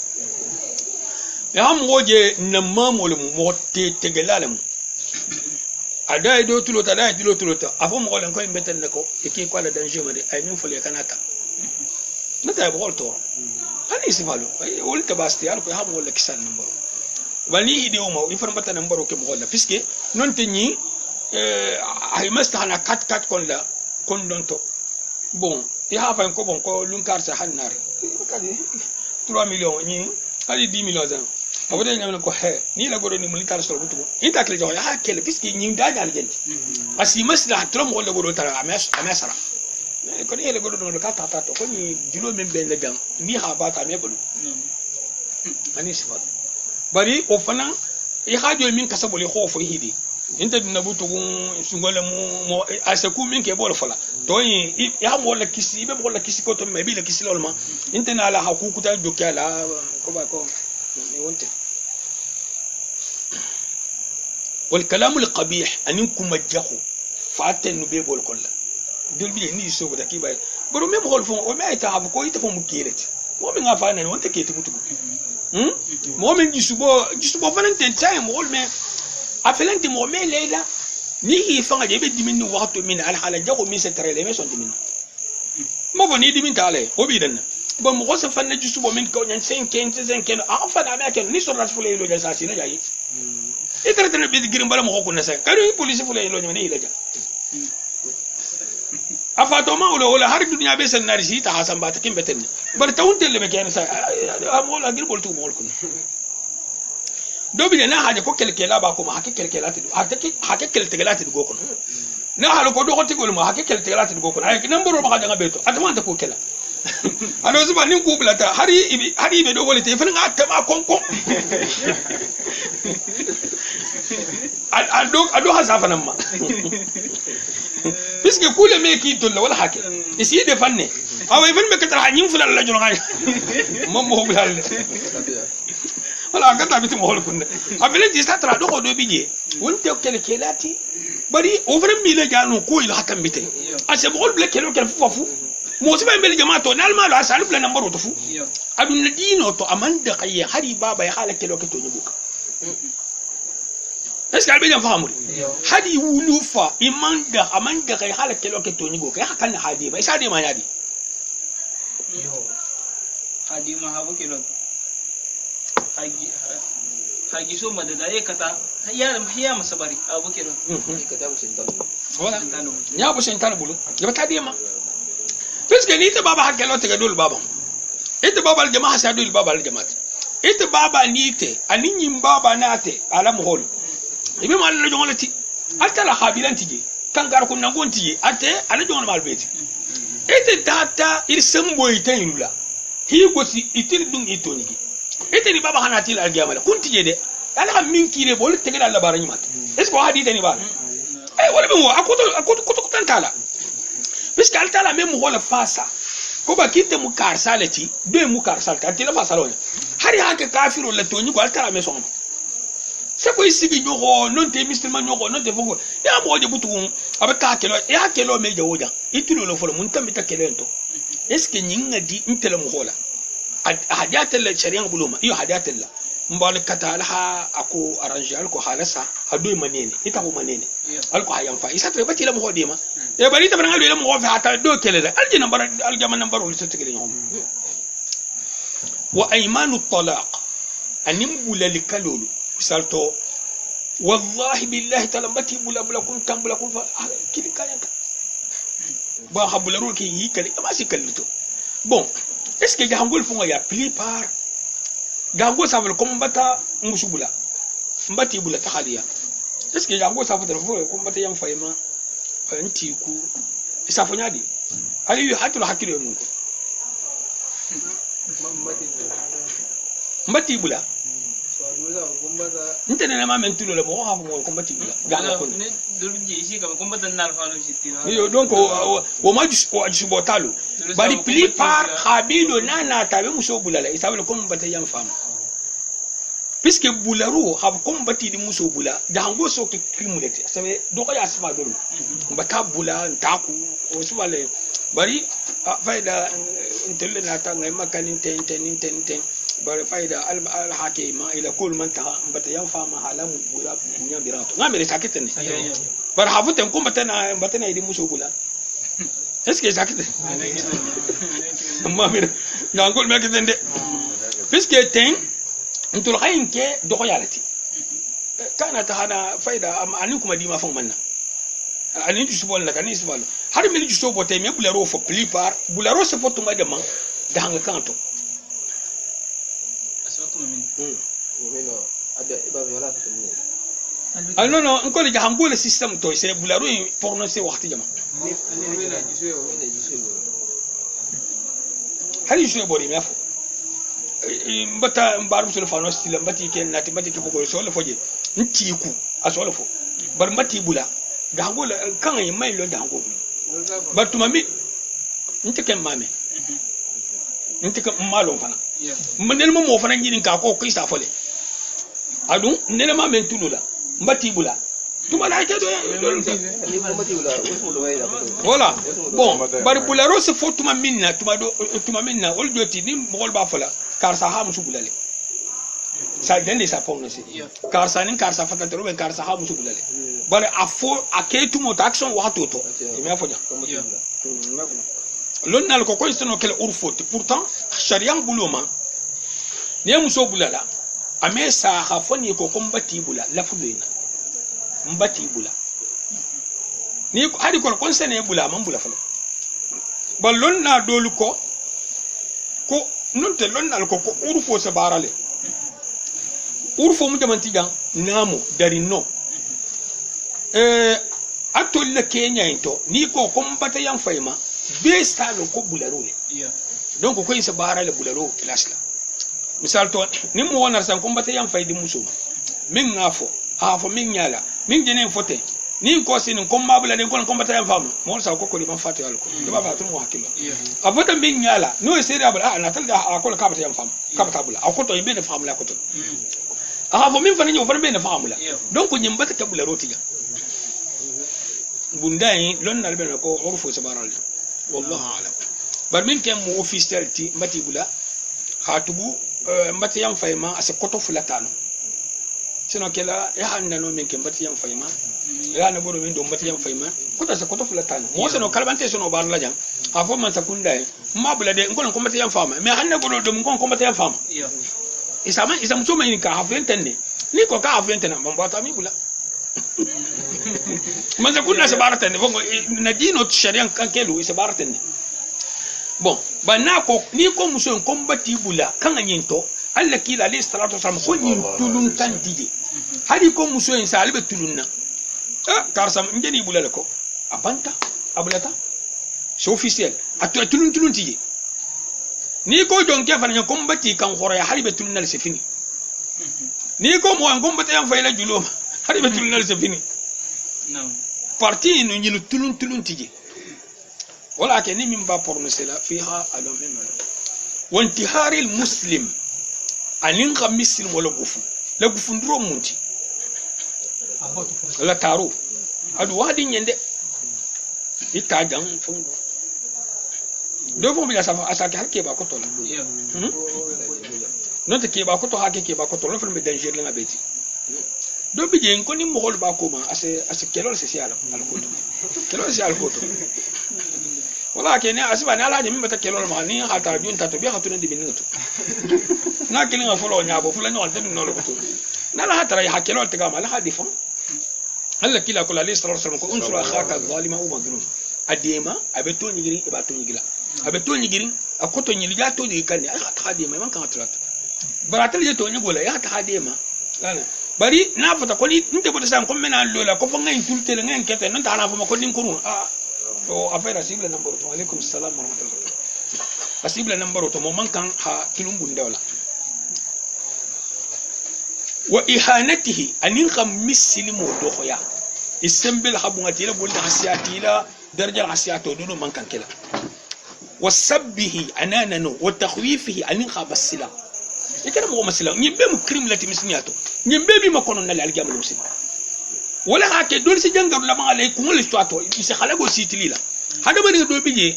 ya am woje na mamol mo te tegelalem ada do tulota da do tulota afo mo len ko mbeten ne ko e ki ko la danger ma de ay min fole kanata nata e bol to ani sifalo ay wol tabasti al ko ha mo wala kisan number wali ide o mo informata number ko mo wala puisque non te ni ay mastana kat kon la kon don to bon ya fa ko bon ko lun karta hannare kadi 3 millions ni kadi 10 millions zan awde nyam ko he ni la godo ni mun kar so butu ita kle jo ya kele puisque ni da jal jenti asi masla trom ko le godo tara amesara ko ni le godo no ka ta to ko ni julo men ben le jam ni ha ba ta me bulu ani sifat bari o fana e hajo min kasabole khofo hidi inta dina butu sungole mo asaku min ke bol fala to yi ya mo la kisi be mo la kisi ko to me bi la kisi lolma inta na la hakuku ta jokala ko ba ko ni wonte wal kalam al qabih aninkum majhu faten be bol kolla dol bi ni so da ki bay baro me mo fo o me ta ko ita fo mu kireti mo mi nga fa na wonte ke ti butu mo min jisubo fanante time mo me afelante mo me lela ni fanga je be dimini waxto min al hala jago mi se trele me son dimini mo boni dimin tale o bi dan bon mo se fanne jisubo min ko nyan 5 a fa na me ken ni so ras fulay lo ja sa sina jayi e trete be girim bala mo ko na sa kadu police fulay lo nyone ila ja afato ma wala har dunya be sen narisi ta hasan ba ta kin beten bar tawuntel be ken sa mo la gir bol tu mo ko dobi na haje ko kelkela ba ko ma hake kelkela ti hake kelkela ti go ko na halu ko do ko ti go ma hake kelkela ti go ko ay namboro ma haja beto atama ta ko kela ano zuba nin ku bulata hari be do wole te fan nga tama konko ado hasafa nan ma puisque kule me ki to wala hake isi de fanne away fan be katara nyin fulal la jona mom mo bulal wala gata biti mo hol kunde abele di statra do ko do bije wonte kelkelati bari o fere mi le janu ko ila hatam bite ase mo hol ble kelo kel fofu mo siba mbele jamato nal malo asal bla nambaro to fu adun dino to amanda kayya hari baba ya hala kelo keto nyubuka est-ce que albe jam famuri hadi wulufa amanda kay hala kelo keto nyubuka ya kan hadi ba isa de ma yadi hadi ma hawo kelo hagi so madada ya kata ya masabari abu kelo kata bu sentalo wala nya bu sentalo bulu ya ta de ma parce que ni te baba hakelo te gadul baba ite baba al jamaa sa dul baba al jamaat ite baba ni te ani nyim baba nate ala mo hol ibe mal la jongolati alta la khabilan tije kangar ko nangon tije ate ala jongol mal beti ite data il sembo ite yula hi goti itil dum itoni ite ni baba hanati al jamala kun tije de ala min kire bol te gada la barani mat est ce que hadi tani ba wala be mo akoto tantala puisque alta la même wala fasa ko ba kite mu karsalati do mu karsal ka tila fasalone hari hake kafiru la toni ko alta la maison c'est ko isigi ñoko non te musulman ñoko non te fogo ya mo de butu abe ka kelo ya kelo me jawoja itulo lo folo mun tamita kelo ento est ce que nyinga di intele mu hola hadiyatel la shari'a buluma iyo hadiyatel la mbal kata alha ako arrange alko halasa hado manene ita ko manene alko hayan fa isa to bati la mo hodima e bari ta bran la mo fa ata do kele la aljina bar aljama nambar ul tetegeli ñom wa aymanu talaq anim bulal kalulu salto wallahi billahi talambati bulabulakum tambulakum fa kili kayanta ba habularu ki yikali ma sikalito bon est-ce que jangol fonga ya plupart gango ça veut combattre musubula mbati bula takhaliya est-ce que gango ça veut combattre yam fayma antiku isa fonyadi ali yu hatul hakilo mun ko mbati bula ntene na mamen tulo le mo ha mo combattre bula ganga ko ne dolunji ici comme combattre nal fa lo jitti yo donc o ma ju botalo bari plupart khabilo nana tabe musobula la isa veut combattre yam fama puisque bularo have combattu di muso bula jango so ke krimulete sabe do ko ya sima do mbata bula ntaku o subale bari faida intelle na ta ngai makanin ten bari faida al hakima ila kul man ta mbata yan fama halamu bula bunya birato ngamere sakete ne bari havuten combattu na mbata na di muso bula est-ce que sakete mamira ngangol mekete nde puisque ten ntul khayin ke doko yalati kana ta hana faida ani kuma di ma fon manna ani ju subol la kani subol har mi ju so bote me bularo fo plupart bularo se fotu ma de man da hanga kanto asotu min no ada iba wala ta ni non non encore le jango le système to c'est bularo porno c'est waxti jama hari ju bori me fo mbata mbaru so fano style mbati ken nati mbati ke bogol so le foje ntiku aso le fo bar mbati bula gango la kan yi mai lo gango bar tuma mi ntike mame ntike malo fana mnel mo fana ngini ka ko isa fole adun nele mame tulula mbati bula tuma la ke do voilà bon bar bula ro se fo tuma minna ol joti ni mogol ba fola car sa ha musu bulale sa dende sa pon nasi car sa nin car sa fata to be car sa ha musu bulale bare afo aketu mo action wa toto e me foja lon nal ko istono kel urfoti pourtant sharia buluma ne muso bulala ame sa ha foni ko kombati bula la fulina mbati bula ni hadi ko konsene bula man bula fala ballon na dolu ko non te lon nal ko urfo se barale urfo mu jamanti jan namo dari no atol le Kenya into ni ko kombata yan fayma be stalo ko bularo le donc ko se barale bularo place la misal to ni mo wonar san kombata yan faydi muso min ngafo hafo min nyala min jenen fote ni ko sin ko mabula den ko kombata yan fama mo sa ko di man fatu alko de ba fatu mo hakilo abota min nyala no seri abula na talga akol kabata yan fama kabata bula akoto yimbe ne famula akoto hafo min fani nyo fani be ne famula donc nyimbata tabula rotiga bundai lon nalbe ko urfu sabarali wallahu alam bar min kem mo officiel ti mati bula khatubu mati yam fayma ase koto fulatano sino kela ya handa no min kem mati yam fayma ya na boro min do mati yam fayma koto ase koto fulatano mo sino kalbante sono bar la jang ha fo man sakunda ma bula de ngol ko mati yam fama mais hanna boro do ngol ko mati yam fama isa msoma ni ka hafu entende ni ko ka hafu entende mambo atami bula man sakunda se baratende bongo na dino sharia kankelu se baratende bon bana ko ni ko muso ko mbati bula kan anyento alla kila alayhi salatu wasallam ko nyin tulun tan dije hadi ko muso en salibe tulunna karsam ngeni bula ko abanta abulata c'est officiel atu tulun tije ni ko jonke fanya ko mbati kan horo ya halibe tulunna c'est fini ni ko mo an ko mbati am fayla juloma halibe tulunna c'est fini non parti no nyin tulun tije ولكن من باب برمسلا فيها علوم وانتهار المسلم أن ينقى مسلم ولا قفو لا قفو ندرو مونتي لا تارو هذا واحد يندي يتاجم فندو دو فم بلا سافا اساكي هكي با كوتو نوت كي با كوتو هكي كي با كوتو لو فيلم دانجير لا بيتي دو بيجي نكوني مخول با كوما اس كيلو سيسيال الكوتو كيلو سيسيال الكوتو ولكن اسبا نالا دي مبتا كيلو ما ني حتى جون تاتو بي خاتو ندي بينتو نا كيلو فلو نيابو فلان نول تن نول كوتو نالا حتى يا كيلو تغام لا حدي فم هلا كلا كل عليه الصلاه والسلام انصر اخاك الظالم او مظلوم اديما ابتو نيغري اباتو نيغلا ابتو نيغري اكوتو ني لجاتو دي كان حتى ديما ما كان ترات براتل جتو نيغولا يا حتى ديما لا bari na fata ko ni nte bodo sam ko mena lola ko fo ngay tulte le ngay kete non ta na fo ko nim ko to affaire asible number 2 alaykum assalam wa rahmatullah asible number 2 mo man kan ha tulumbu ndewla wa ihanatihi anin kham mislimu do khoya isembel habu ngati la bolda hasiyati la daraja hasiyato do man kan kila wasabbihi ananano wa takhwifihi anin khabasila ikana mo masila nyimbe mu krim lati misniyato nyimbe bi makono na al jamal muslim wala hake dol si jangaru la ma alaykum wala tuato isi khalago sitilila hada bari do bije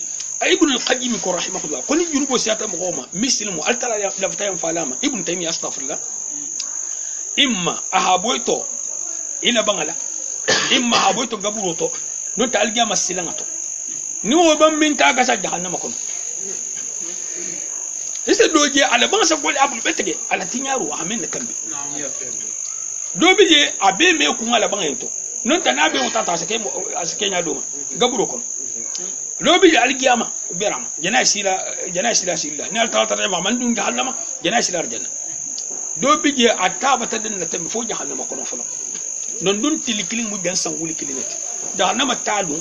ibn al-qayyim ko rahimahullah ko ni jurubo siyata mo goma muslimu altala la fatayam falama ibn taymiyyah astaghfirullah imma ahaboyto ila bangala imma ahaboyto gaburoto non ta al jamal silangato ni wo bam min ta ga sa jahannama kono ese doje ala ban sa gol abul betege ala tinyaru amen kambe do bije abe me ku ala ban ento non ta be utata asake nya doma gaburo kon do bije algiyama beram jana sila ni alta ta ma man dun jahannama jana sila arjanna do bije ataba ta den na fo jahannama kono folo non dun tilikilin mu dan sanguli kilinati jahannama talu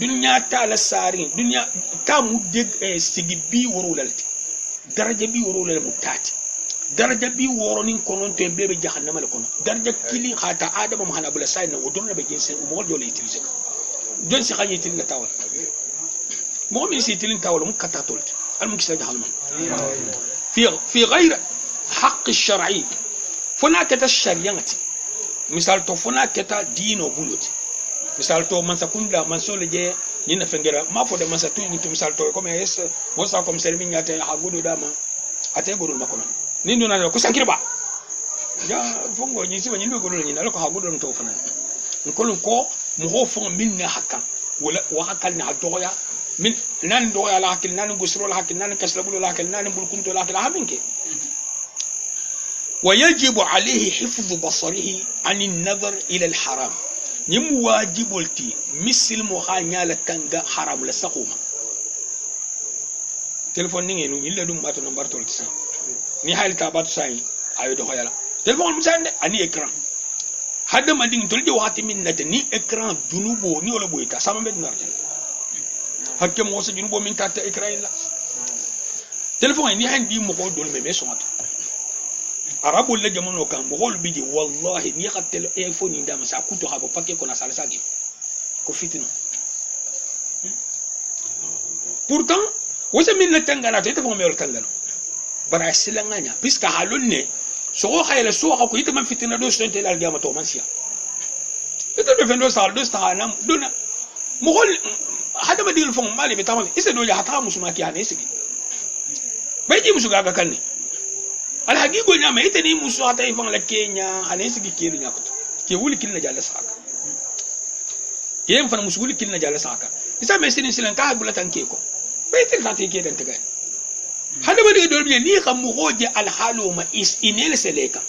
dunya ta la sari dunya ta mu deg sigi bi woro lalti daraja bi woro le mutati daraja bi woro nin konon to bebe jahannama le kono daraja kili khata adama mahana abula sayna wodon be gensen mo jole utiliser don si khanye tin la tawal mo min si tin tawal mu kata tolti al mu kisa jahannama fi ghayr haqq ash-shar'i funaka ash-shari'ati misal to funaka dino buloti misal to man sakunda man sole je ni na fengera ma fo de man sa tu ni tum sal to comme es mo sa comme sermi nyate ha gudu dama ate gudu makono ni ndona ko sankirba ja fongo ni siba ni ndo gudu ni na ko ha gudu to fana ko ko mo ho fo min na hakka wala wa hakka ni hadoya min nan doya la hakil nan gusro la hakil nan kaslabu la hakil nan bul kuntu la hakil ha minke ويجب عليه حفظ بصره عن النظر إلى الحرام نيم واجبولتي مثل مو خانيالا كانغا حرام لا سقوما تليفون ني نو يلا دوم باتو نمبر تولتي ني حال تابات ساي ايو دو خيالا تليفون مساند اني اكران هذا ما دين تولدي وقت من ني اكران جنوبو ني ولا بويتا سما بيت نار حكم موسى جنوبو من تات اكران لا تليفون ني هاندي مكو دول ميمي سوماتو arabu le jamono kan mogol biji wallahi ni khatel iphone ndama sa kuto habo pakke ko na sala sagi ko fitina pourtant wose min na tangana to ita mo tangana bara silanganya puisque halonne so ko khayla so ko ita man fitina do so tel algama to man sia ita do fendo sal do sta nam dona mogol hada ma dil fon mali be tamam ise do ya hata musuma ki ane sigi bai ji musu ga kan ne al haqiqo nya mai tani musu hata ifan la kenya ane sigi ke nya ko ke wuli kin na jalla saka yen fan musu wuli kin na jalla saka isa mai sinin silan ka bula tan ke ko bai tin ta ke dan ta ga hada ma dil bi ni xam mu goje al halu ma is inel seleka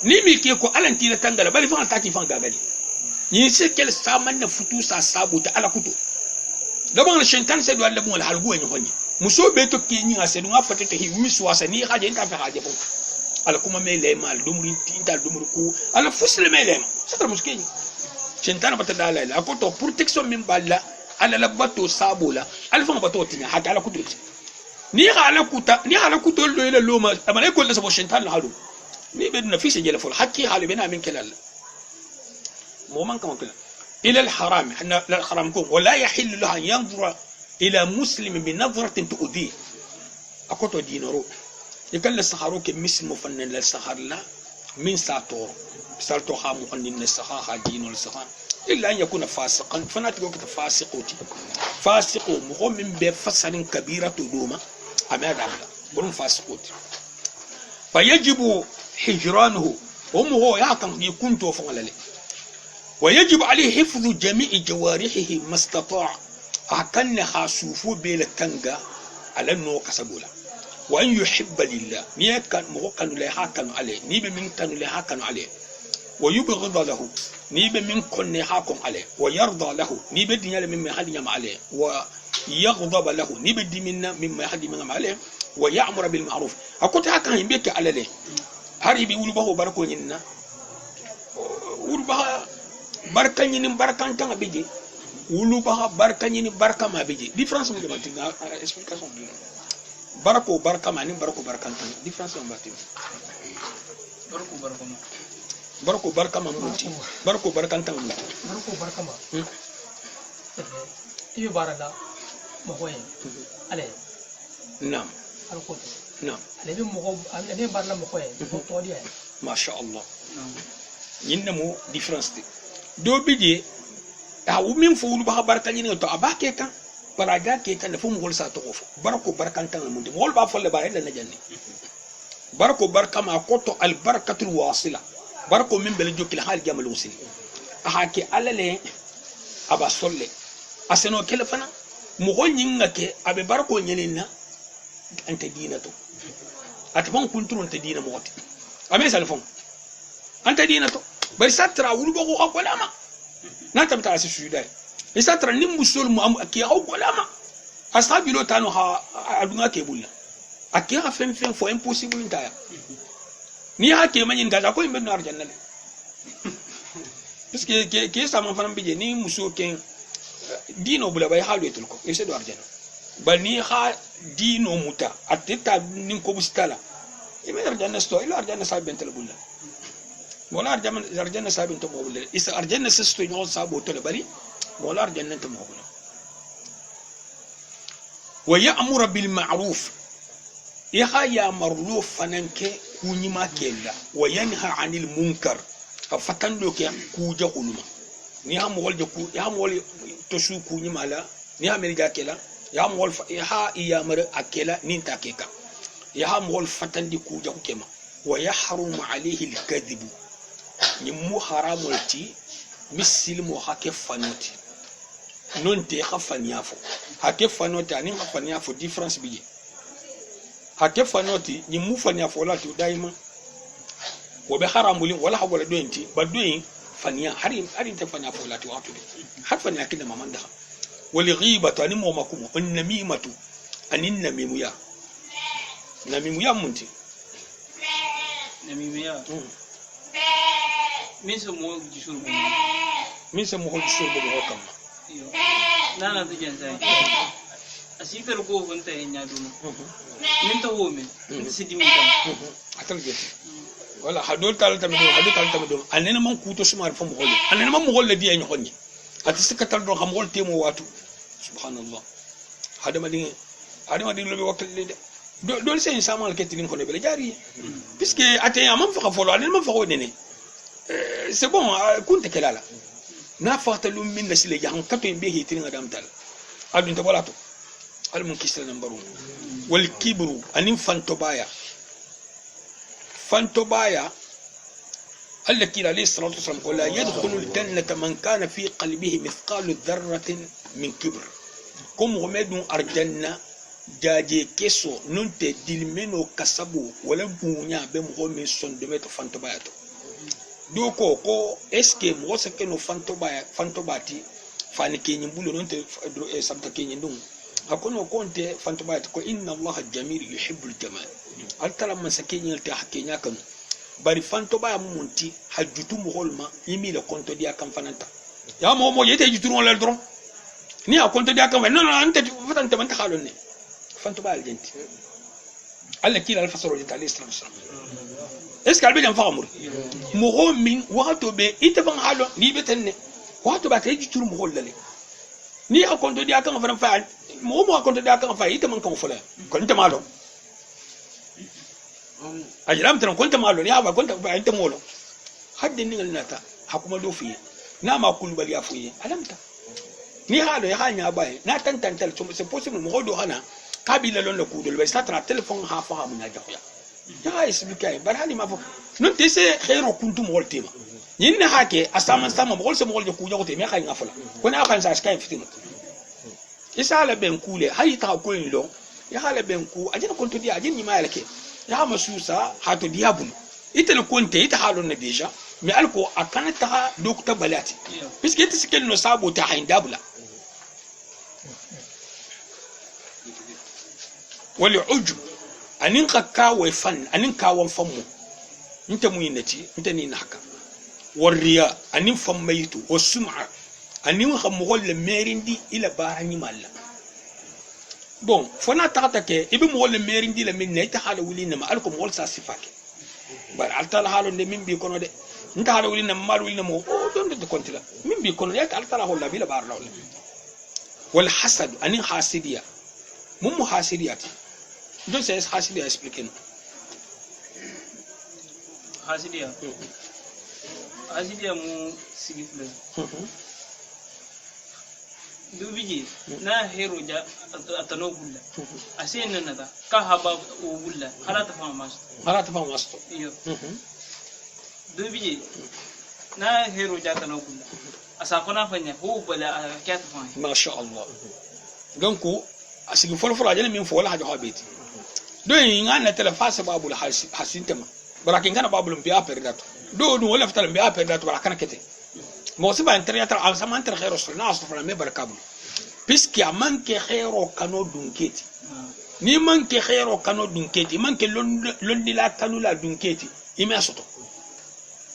ni mi ke ko alanti la tangala bali fan ta ki fan gagali ni se kel saman na futu sa sabu ta ala kutu gaban la shentan se do Allah mo halgu en honni muso be to ki ni ase nga fatete hi wisu asa ni haje ta fa haje bon ala kuma me le mal dumri tinta dumru ku ala fusle me le satra muskini shentan bata dala la ko to protection min balla ala la bato sabula ala fa bato tinya haja ala kutu ni ala kuto lo ile loma amane ko le sabo shentan la halu ni be na fi se jela fol hakki halu bena min kelal مومن كما كلا إلى الحرام إحنا الحرام كون ولا يحل له أن ينظر إلى مسلم بنظرة تؤذيه أكتو دينارو يقال السحروك مثل مفنن للسحر لا من ساتور سالتو خام مفنن للسحر دين السحر إلا أن يكون فاسقا فناتيو كتا فاسقوتي فاسقو مؤمن بفسر كبيرة دوما أما دعلا برون فاسقوتي فيجب حجرانه ومو يعقم يكون توفن للي ويجب عليه حفظ جميع جوارحه ما استطاع أكن خاسوفو بلا تنجا على النو كسبولا وأن يحب لله نيكن موكن لها كانوا عليه نيب من كانوا لها كانوا عليه ويبغض له نيب من كن حاكم عليه ويرضى له نيب الدنيا مما حد يم عليه ويغضب له نيب دي مما حد يم عليه ويأمر بالمعروف أكنت هكذا يبيك على له هاري بيقولوا به بركو يننا وربها barkan yini barkan tan abije wulu ba barkan yini barka ma abije difference mo demati na explication bi barako barka ma ni barako barkan tan difference mo bati barako barka ma muti barako barkan tan muti barako barka ma iyo barada mo hoye ale nam alko nam ale bi mo ale barla mo hoye mo to dia ma sha Allah yinna mo difference do bije a umin fu ba barka ni to abake kan baraga ke kan fu mu sa to fo barko barkan tan mun de mol ba folle ba illa na janni barko barka ma koto al barakatul wasila barko min bel jokil hal jamal usil aha ke alale aba solle aseno kelefana mu gonyin ngake abe barko nyenina anta dinato atban kunturun ta dina mo wati ame salfon anta dinato bari satra wulu bago akolama na tamta asi sudai isatra nim musul mu aki akolama asabi lo tano ha adunga ke bulla aki ha fem for impossible ntaya ni ha ke manyin gaza ko imbe no arjanna le puisque ke sama fanam bije ni muso ken dino bula bay halu etul ko ese do arjanna ba ni ha dino muta ateta nin ko bustala ibe arjanna sto ilo arjanna sabentel bulla ولا أرجعنا سابين تموبل إذا أرجعنا سستو ينقل سابو تلبري ولا أرجعنا تموبل ويأمر بالمعروف يا مرلوف فننك كونيما كيلا وينهى عن المنكر فتندوك كوجا قلما نيها مول جكو يها مول تشو كونيما لا نيها مرجع كلا يها مول يها يامر أكلا نينتا كيكا يها مول فتندي كوجا كيما ويحرم عليه الكذب نمو حرامولتي مثل مو حكي فانوتي نون تي خفانيافو حكي فانوتي اني خفانيافو ديفرنس بيجي حكي فانوتي نمو فانيافو لا تو دايما وبحرامولي ولا حول دوينتي بدوين فانيا حريم تفانيافو لا تو اتو حد فانيا كده مامندا ولغيبه اني مو مكوم النميمه ان النميميا نميميا مونتي نميميا min se mo jisur bo kam nana to jen sai asifer ko wonta en nyaadu min to wo min sidimi tam atal get wala hadol tal tam do anena man kuto sumar fam holle anena man mo holle di en honni ati sikatal do xam holte mo watu subhanallah hadama di lobe wakal de do sen samal ketin ko ne bele jari puisque ate amam fa folo anena man fa wonene c'est bon kunte kelala na fatalum min nasile jahan kato be hitin adam tal adun ta wala to al mun kisal nambaru wal kibru anin fantobaya التي عليه الصلاة والسلام ولا يدخل الجنة من كان في قلبه مثقال ذرة من كبر كم غمدون أرجنا جاجي كيسو ننت دلمنو كسبو ولا بونيا بمغمي سندمت فانتبايتو دوكو كو اسكي موسكنو فانتباتي فانكي نبولو ننت سبتكي ندون أكونو كونت فانتبايتو إن الله الجميل يحب الجمال ألتلا من سكين يلتحكي ناكن bari fanto ba munti hajjutu mogolma yimi le konto dia kam fananta ya mo yete jutu on le dron ni a konto dia kam non ante fatante man takhalon ne fanto ba aljenti alla kila alfasoro di tali islam est ce kalbe jam famur mo min wato be ite ban halo ni betenne wato ba tay jutu mogol le ni a konto dia kam fan fa mo a konto dia kam fa ite man kam fula konto malo ajiram tan konta malo ni aba konta ba enta molo hadde ni ngalnata hakuma do fiye na ma kul bali afuye alamta ni hado ya hanya baye na tantantal so c'est possible mo do hana kabila lon la kudul ba sa tra telephone ha fa mun ja ya expliquer bar hali ma fo non te se khairu kuntum woltima yinna hake asama sama mo se mo ko jogote me khay ngafala ko na kan sa sky fitima isa la ben kule hayi ta ko ni lo ya hala ben ku ajina konto dia ajin ni ma yalake ya masusa hato diabulu ita le konte ita halon na deja mais alko akanata dokta balati puisque ita sikel no sabo ta hain dabula wal ujub anin kakka wa fan anin kawon fammu inta mu yinati inta ni naka wariya anin fammaitu wasum'a anin khamugol le merindi ila barani malla bon fona tata ke ibe mo wala merindi la min neta hala wulina ma alko mo wala sa sifake bar alta halo ne min bi kono de nta hala wulina mal wulina mo don de kontila min bi kono yata alta holla bila bar lawla wal hasad anin hasidiya mum hasidiyati don c'est hasidiya expliquer no hasidiya mu sigifle dubiji na hero ja atano bulla asena nada ka haba o bulla harata fama masto iyo dubiji na hero ja atano bulla asa kona fanya ho bala kyata fanya masha Allah donc asigi folo ajana min fo wala haja habiti do ngana tele fasa babul hasintama barakin kana babul mbiya perdato do wala fatala mbiya perdato barakana kete mo siba internet al zaman ter khairo sunna asfara me barakabu puisque manque khairo kano dunketi ni manque khairo kano dunketi manque londi la kanu la dunketi ime soto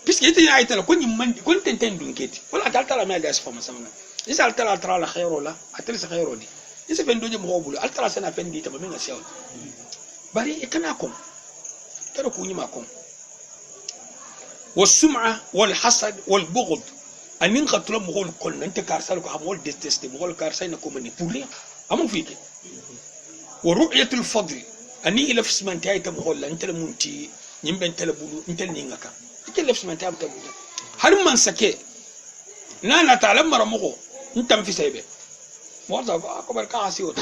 puisque ite ay tala ko ni man ko tenten dunketi wala taltala me da asfama samna isa altala tra la khairo la atel sa khairo di isa bendoje mo bulu altala sana fendi tama me ngasiaw bari ikana kom tara ko nyima kom والسمعه والحسد والبغض anin khatula mogol kon nante karsal ko amol détester mogol karsay na ko mani pour rien amu fike wa ru'yatul fadl ani ila fismanti ay tam mogol nante munti nyimben tele bulu ntel ni ngaka ikele fismanti am tam har man sake nana talam mara mogo ntam fi sebe mo za ko bar ka hasi wota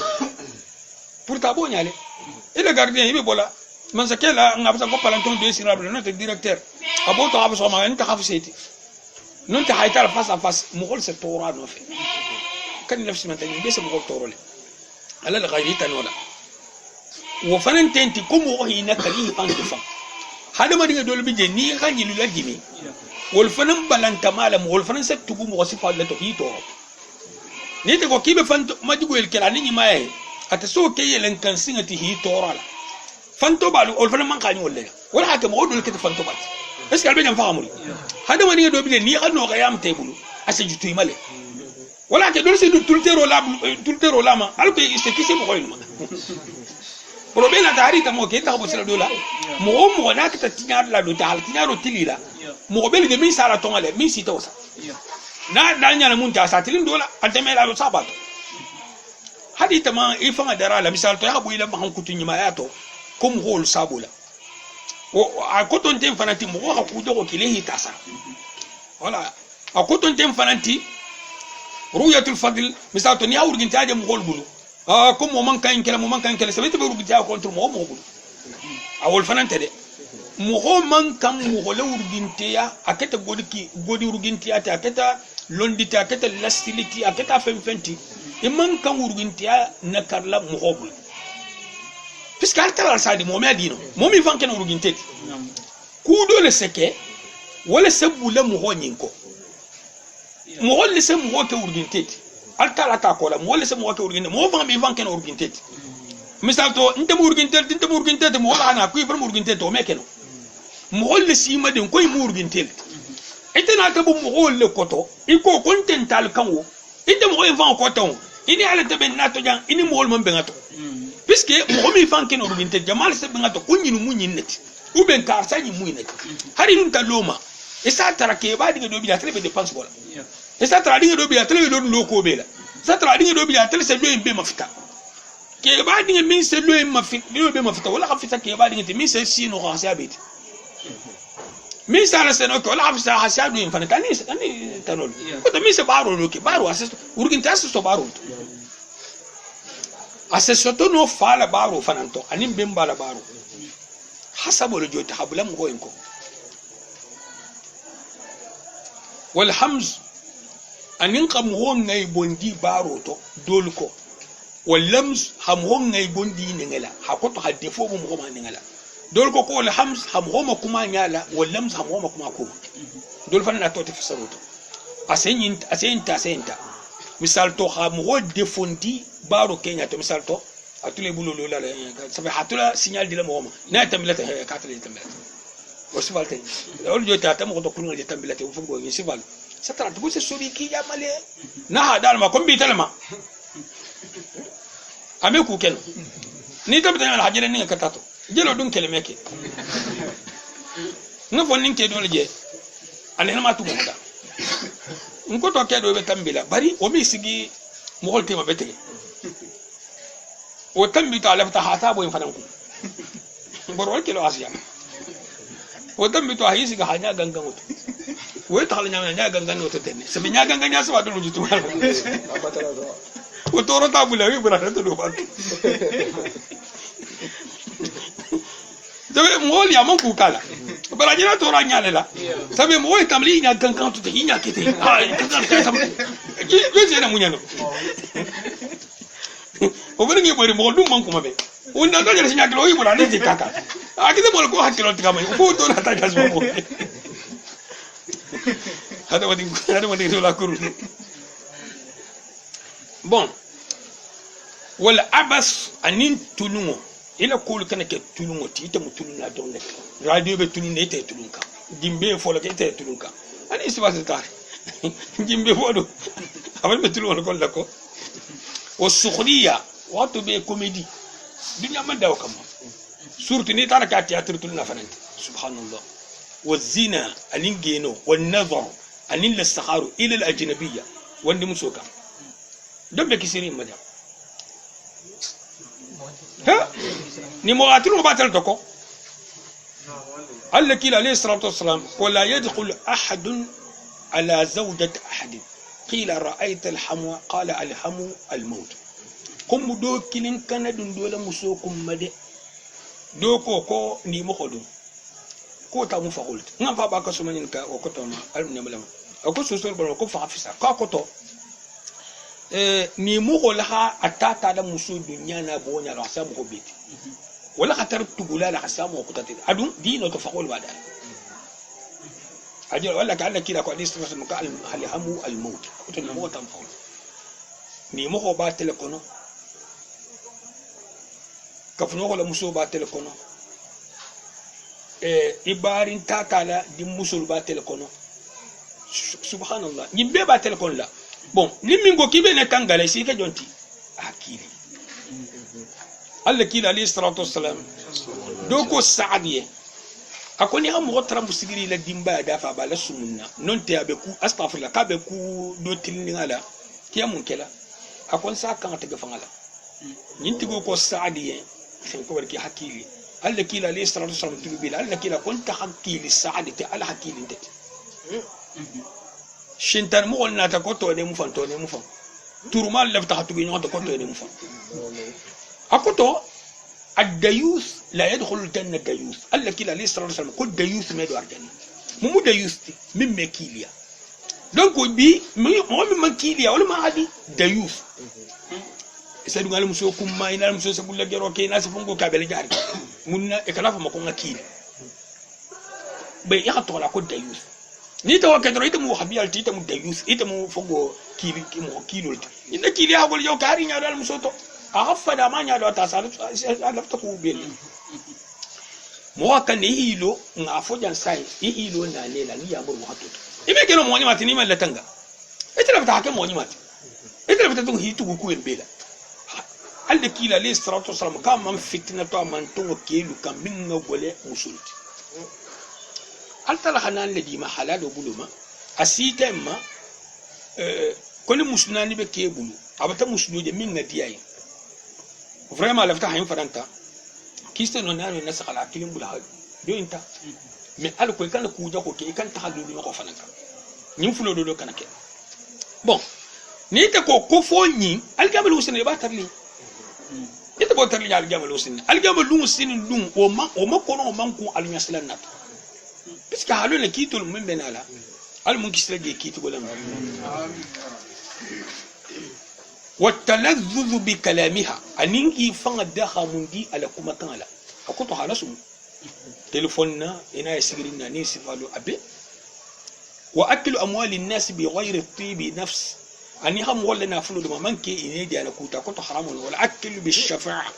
pour ta bo nyale ila gardien ibe bola man sake la ngabsa ko palanton de sirable notre directeur abo to abso ma nta khafseti non ta hayta face à face mogol se tora no fe kan nafsi man tani bese mogol torole ala la ghayrita nola wo fanan tenti ko mo hina kali pantu fa hada ma dinga dole bije ni ganyi lula gimi wol fanan balanta malam wol fanan se tugu mo sifa la to hito ni te ko kibe fanto majigo el kala ni maye ata so ke yelen kan singati hito ora fanto balu wol fanan man kani wolle wala hata mo dole ke fanto bat est ce que albe jam faamuri hada mani do bile ni xano ga yam tebulu asa jutu imale wala ke do se du tultero la ma alko iste kisi mo koyno problème ta harita mo ke ta bo sala do la mo na ta tinyar la do ta hal tinyaro tilila mo bele de mi sala tongale mi sitosa na danya na munta sa tilin do la anteme la do sabato hadita ma ifanga dara la misal to ya bu ila ma hankutu nyima ya to kom hol sabula a koton tem fananti mo ha ku jogo kilehi tasa wala a koton tem fananti ru'yatul fadl misal to ni awrugin taaje mo golbulu ko mo man kan kala sabete be urugin taaje contre mo bulu awol fanante de mo man kan mo le urugin tiya aketa godi urugin tiya ta aketa londita aketa lastility aketa fenti e man kan urugin tiya na karla mo bulu puisque altara sadi mo me adino mo mi van ken urugin teti ku dole seke wala sabula mo nyinko mo wala se mo ke urugin teti altara ta ko la mo wala se mo ke urugin mo van ken urugin teti misal to inte mo urugin teti mo wala na ku ifar mo urugin teti o me keno mo wala si ma den koy mo urugin teti ite na tabu mo wala koto iko kontental kanwo inte mo van koto ini ala tabe na to jang ini mo wala man bengato puisque mo mi fan ken urugin teti jamal se bengato kunyinu munyin neti ou ben car ça ni mouine hari nun taloma et ça tara ke ba dinga do bi la tele be dépense bola et ça tara dinga do bi la tele do loko be la ça tara dinga do bi la tele se do be mafita ke ba dinga min se do mafita do be mafita wala khafita ke ba dinga min se sino khasa beti min sa la seno ko la khafita khasa do infana tani tanol ko min se baro loke baro asesto urgin tasso baro asesto to no fala baro fananto anim bemba la baro حسب الجود حبلم غوينكو والحمز ان ينقم هون ناي بوندي باروتو دولكو واللمز هم هون ناي بوندي نغلا حكوتو حدفو بو مغما نغلا دولكو كو الحمز هم هما كما نيالا واللمز هم هما كما كو دول فانا تو تفسروتو اسينتا مثال تو هم هو ديفوندي بارو كينيا تو مثال تو atule bulolo la sabe hatula signal di la moma na tambilata katale tambilata wasival tay ol jota tam ko dokul ngi tambilata fu ngo ngi sival satara to se sobi ki jamale na hadal ma kombi talma ame ku ken ni tabta na hajere ni katato jelo dun kele meke no fon ninke do je ale ma tu ngoda ngo to ke do be tambila bari o mi sigi mo holte ma betege وتم بتاع لفتح حسابه ينفنكم بروح كيلو اسيا وتم بتاع هيسي كحاجه غنغنوت ويتخلى نيا غنغنوت تدني سمي غنغنيا سوا دلو جتو وتورو تابولا يبرا تدو بات دبي مول يا مكو كالا براجينا تورا نيالا سبي موي تاملي نيا غنغنوت تي نيا كيتي كي بيزينا مونيانو obere bari mo dum man kuma be wonna do jere sinya kilo yibura ne kaka akide mo ko hakilo tika mai fo to na ta gas mo hada wadi do la kuru bon wala abas anin tulungo ila kulu kana ke tulungo ti ite mutulunga don nek radio be tulunga ite tulunga dimbe fo la ke ite tulunga ani sibasa tar dimbe fodo amal be tulungo ko lako والسخريه واتو بي كوميدي دنيا ما داو كما سورتي ني تانا تياتر تلنا فنانت سبحان الله والزنا الانجينو والنظر ان الاستخار الى الاجنبيه وندي مسوكا دم كثيرين مدام ها ني مواتر باتل دوكو قال لك عليه الصلاه والسلام ولا يدخل احد على زوجة احد قيل رأيت الحمو قال الحمو الموت كم دو كلين كان دون دولا مسوكم مدي دو كو ني مخدو كو تا مفاولت نفا باكا سمنين كا وكتو ما المنملم اكو سوسول بلو كو فافيسا كا كوتو ني مخولها اتاتا دا مسو دنيا نا بونيا لا سامو كو بيت ولا خطر تقولا لا سامو كو تاتي ادون دينو تفاول بعد أجل ولا كأنه كذا قاعد يستمر مكان الهم الموت كنت الموت أنفعل نيمه باتل كونه كفنوه ولا مسو باتل كونه إبارين تاكالا دي مسول باتل كونه سبحان الله نيمبي باتل كون لا bon nimingo kibe ne kangale sike jonti akili Allah kila alayhi salatu wassalam doko saadiye akoni am wotra musigiri la dimba da fa bala sumunna non te abeku astaghfirullah ka be ku do tilningala kiyamun kela akon sa kan ta gafangala nyintigo ko saadiye sen ko barki hakili Allah kila alayhi salatu wassalam tubil Allah kila kunta hakili saadati ala hakili ndati shintan mo na ta ko to ne mu fan turmal lafta hatu bi nyota ko to ne mu fan akoto الديوث لا يدخل الجنة ديوث قال لك كلا ليه صلى الله عليه وسلم كل ديوث ما يدخل الجنة مو ديوث من مكيليا دونك بي مو من مكيليا ولا ما عادي ديوث سيدنا على مسوكم ما ينال مسوس بقول لك جرو كي ناس فنقول كابل جاري من إكلاف ما كنا كيل بي يخطو على كل ديوث نيتا وكدرو إنت مو حبيال تيتا مو ديوث إنت مو فنقول كيل مو كيلول إنت كيليا هقول يوم كارين يا رجال مسوتو أغفى ما نيا دو تاسالو على فتكو بيل مواكن يهيلو نعفو جان ساي يهيلو نانيلا نيا مر وحطو إما كانوا موني ماتني ما لتنغا إتلا بتحكم موني مات إتلا بتتون هيتو بكوين بيلا على كيلا ليه صراط والسلام كم من فتنة تو من تو كيلو كم من نقولة مسلط ألتلا خنان لدي ما حلال وبلوما أسيت ما كل مسلمان بكيبلو أبدا مسلم جميل ندياي vraiment la fta faranta kiste no nanu nasa kala kilim bula hadu do inta me al ko kan ku jako ke kan ta hadu ni ko fananka nyim fulo do kanake bon ni te ko fo ni al gamal usni ba tarli ni te bo tarli al gamal usni al gamal lu usni dum o ma ko no man ko al nyaslan nat puisque halu ne kitul min benala al mun kisla ge kitu golam والتلذذ بكلامها أنينكي فنغدها مندي على كما كان لا أكنت حالسهم تلفوننا إنا يسجلنا نيس فالو أبي وأكل أموال الناس بغير الطيب نفس أني هم ولا نافلو لما منكي إني أنا كنت حرام ولا أكل بالشفاعة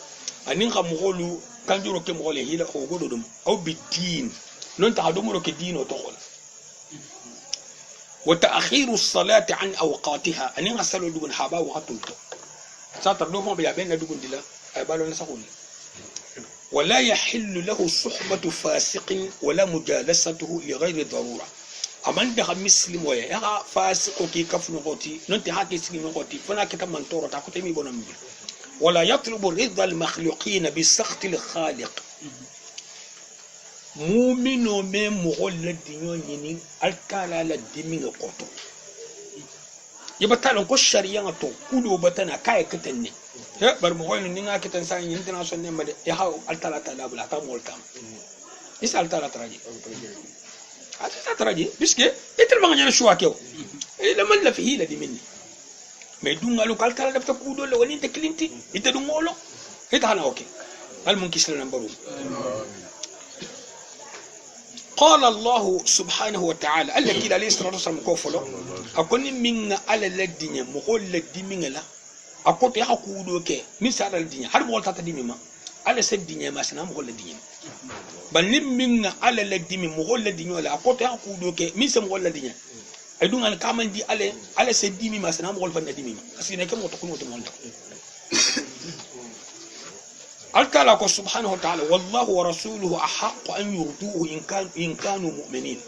أني هم مغلو كان جرو كم غلي هلا أو دم أو بالدين لون تعدموا لك الدين وتقول وتأخير الصلاة عن أوقاتها أني غسلوا دون حبا وقتلته ساتر دوما بيابين دون دلا أبالو نسقول ولا يحل له صحبة فاسق ولا مجالسته لغير ضرورة أمان ده مسلم ويا يا فاسق كي كفن غوتي ننتي هاكي سكين غوتي فنا كتاب من تورة تاكوتي مي بونم ولا يطلب رضا المخلوقين بسخط الخالق مؤمنو من مغول دينو يني الكالا لديمين قطو يبتالون كو شريعه تو كودو بتنا كاي كتني بر مغول نيغا كتن سان ينتنا سن مد يا هاو التالا تالا بلا تا مولتام اس التالا تراجي التالا تراجي بيسكي اتل ما نيا شوا كيو لما لا فيه لدي مني ما يدون قالوا التالا دفت كودو لو انت كلينتي انت دو مولو انت انا اوكي هل ممكن سلنا نمبرو قال الله سبحانه وتعالى قال لك عليه الصلاه والسلام كوفلو اكون من على الدنيا مقول الدنيا لا اكوت يا كودو كي من سال الدنيا هل مول تاتا ديما على سد الدنيا ما سنا مقول الدنيا بل من على الدنيا مقول الدنيا لا اكوت يا كودو كي من سم مقول الدنيا ادون ان كامل دي على سد الدنيا ما سنا مقول فن الدنيا اسينا كم تكون تمول قال سبحانه وتعالى والله ورسوله أحق أن يرضوه إن كانوا مؤمنين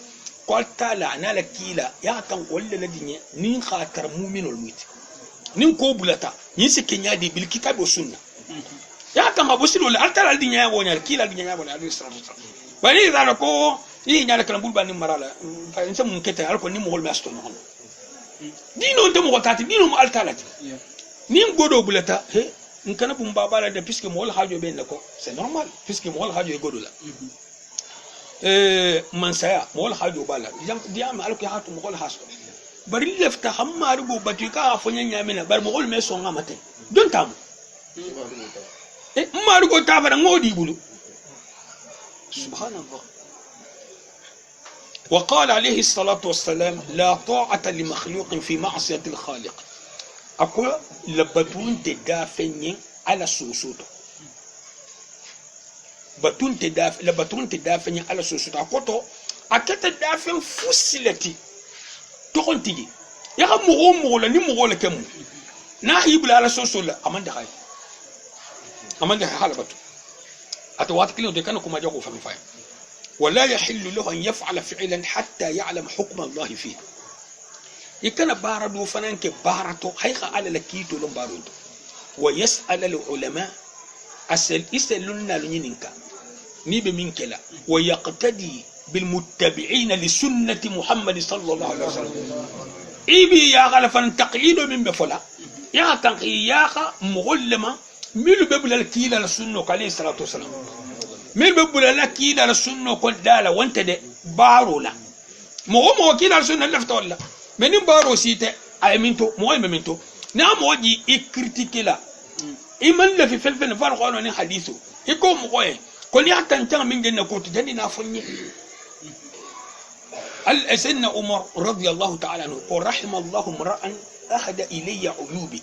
قال تعالى أنا لك كيلا يا كان ولا لدنيا نين خاطر مؤمن الميت نين كوبلتا نين سكنيا دي بالكتاب والسنة يا كان أبوسي ولا أرتلا الدنيا ولا كيلا الدنيا ولا عليه الصلاة والسلام بني إذا لكو إيه نالا كلام بول بني مرالا فإنسان ممكن تعرف إني مغول ماستون هون دينو أنت مغتاتي دينو ما أرتلا نين كودو بلتا هي nkana bumba bala de puisque mo wal hajo ben lako c'est normal puisque mo wal hajo e godola mansaya mo wal hajo bala diam alko hatu mo wal haso bari lefta hammaru bo batika fonya nyamina bar mo wal me so ngamate don tam maru go tabara ngodi bulu subhanallah وقال عليه الصلاة والسلام لا طاعة لمخلوق في معصية الخالق أقول لبتون تدافعني على سوسوتو بتون تدافعني على سوسوتو أقول أكيد تدافع فسلتي تقول تيجي يا خم مغول ني مغول كم ناهي بلا على سوسولا أمان ده حال بتو أتوات كلهم ده كانوا كم جاكوا فهم فاهم ولا يحل له أن يفعل فعلا حتى يعلم حكم الله فيه يكنا باردو فنانك بارتو حيخا على لكيتو لهم باردو ويسأل العلماء يسألنا لنينكا نيب منك لا ويقتدي بالمتبعين لسنة محمد صلى الله عليه وسلم ibi ya gala fan taqlido min be fola ya kan ya ka mughallama milu be bulal kila la sunno alayhi salatu wasalam milu be bulal kila la sunno ko dala wonte de baro la mo kila la sunno lafta wala menin baro site ay minto mo minto na mo ji i critiquer la iman la fi felfen fal qano ni hadithu iko mo ko ni hakan tan min genna ko to jani na fonye سيدنا عمر رضي الله تعالى عنه ورحم الله امرأ أهدى إلي عيوبي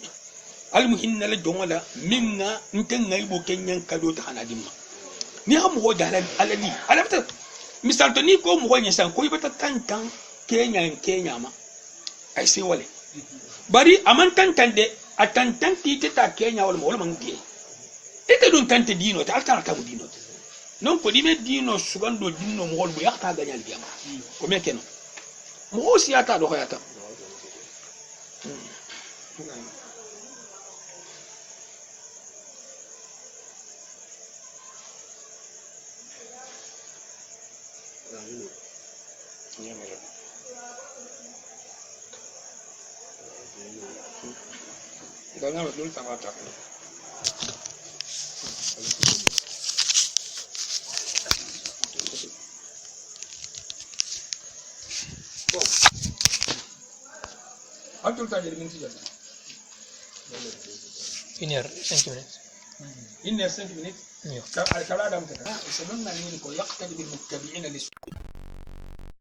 المهم لجملة منا نكن نيبو كنيان كدو تحنا ديما نعم هو ده على دي على فترة مثال تني كم هو إنسان كوي بتكان كينيا ما أي شيء ولا bari aman tantande a tantanti ta Kenya wala man ngie ite don tante dino ta altara ta dino non ko dime dino sugando dino mo holbu yakta ganyal biama ko me keno mo siata do hoyata Ganhava dulu sama tak. Antul tak jadi minti jadi. Iner 5 minutes. Iner 5 minutes. Iya. Kalau ada macam, sebelum nanti ni kau yak tadi bil muttabi'ina lis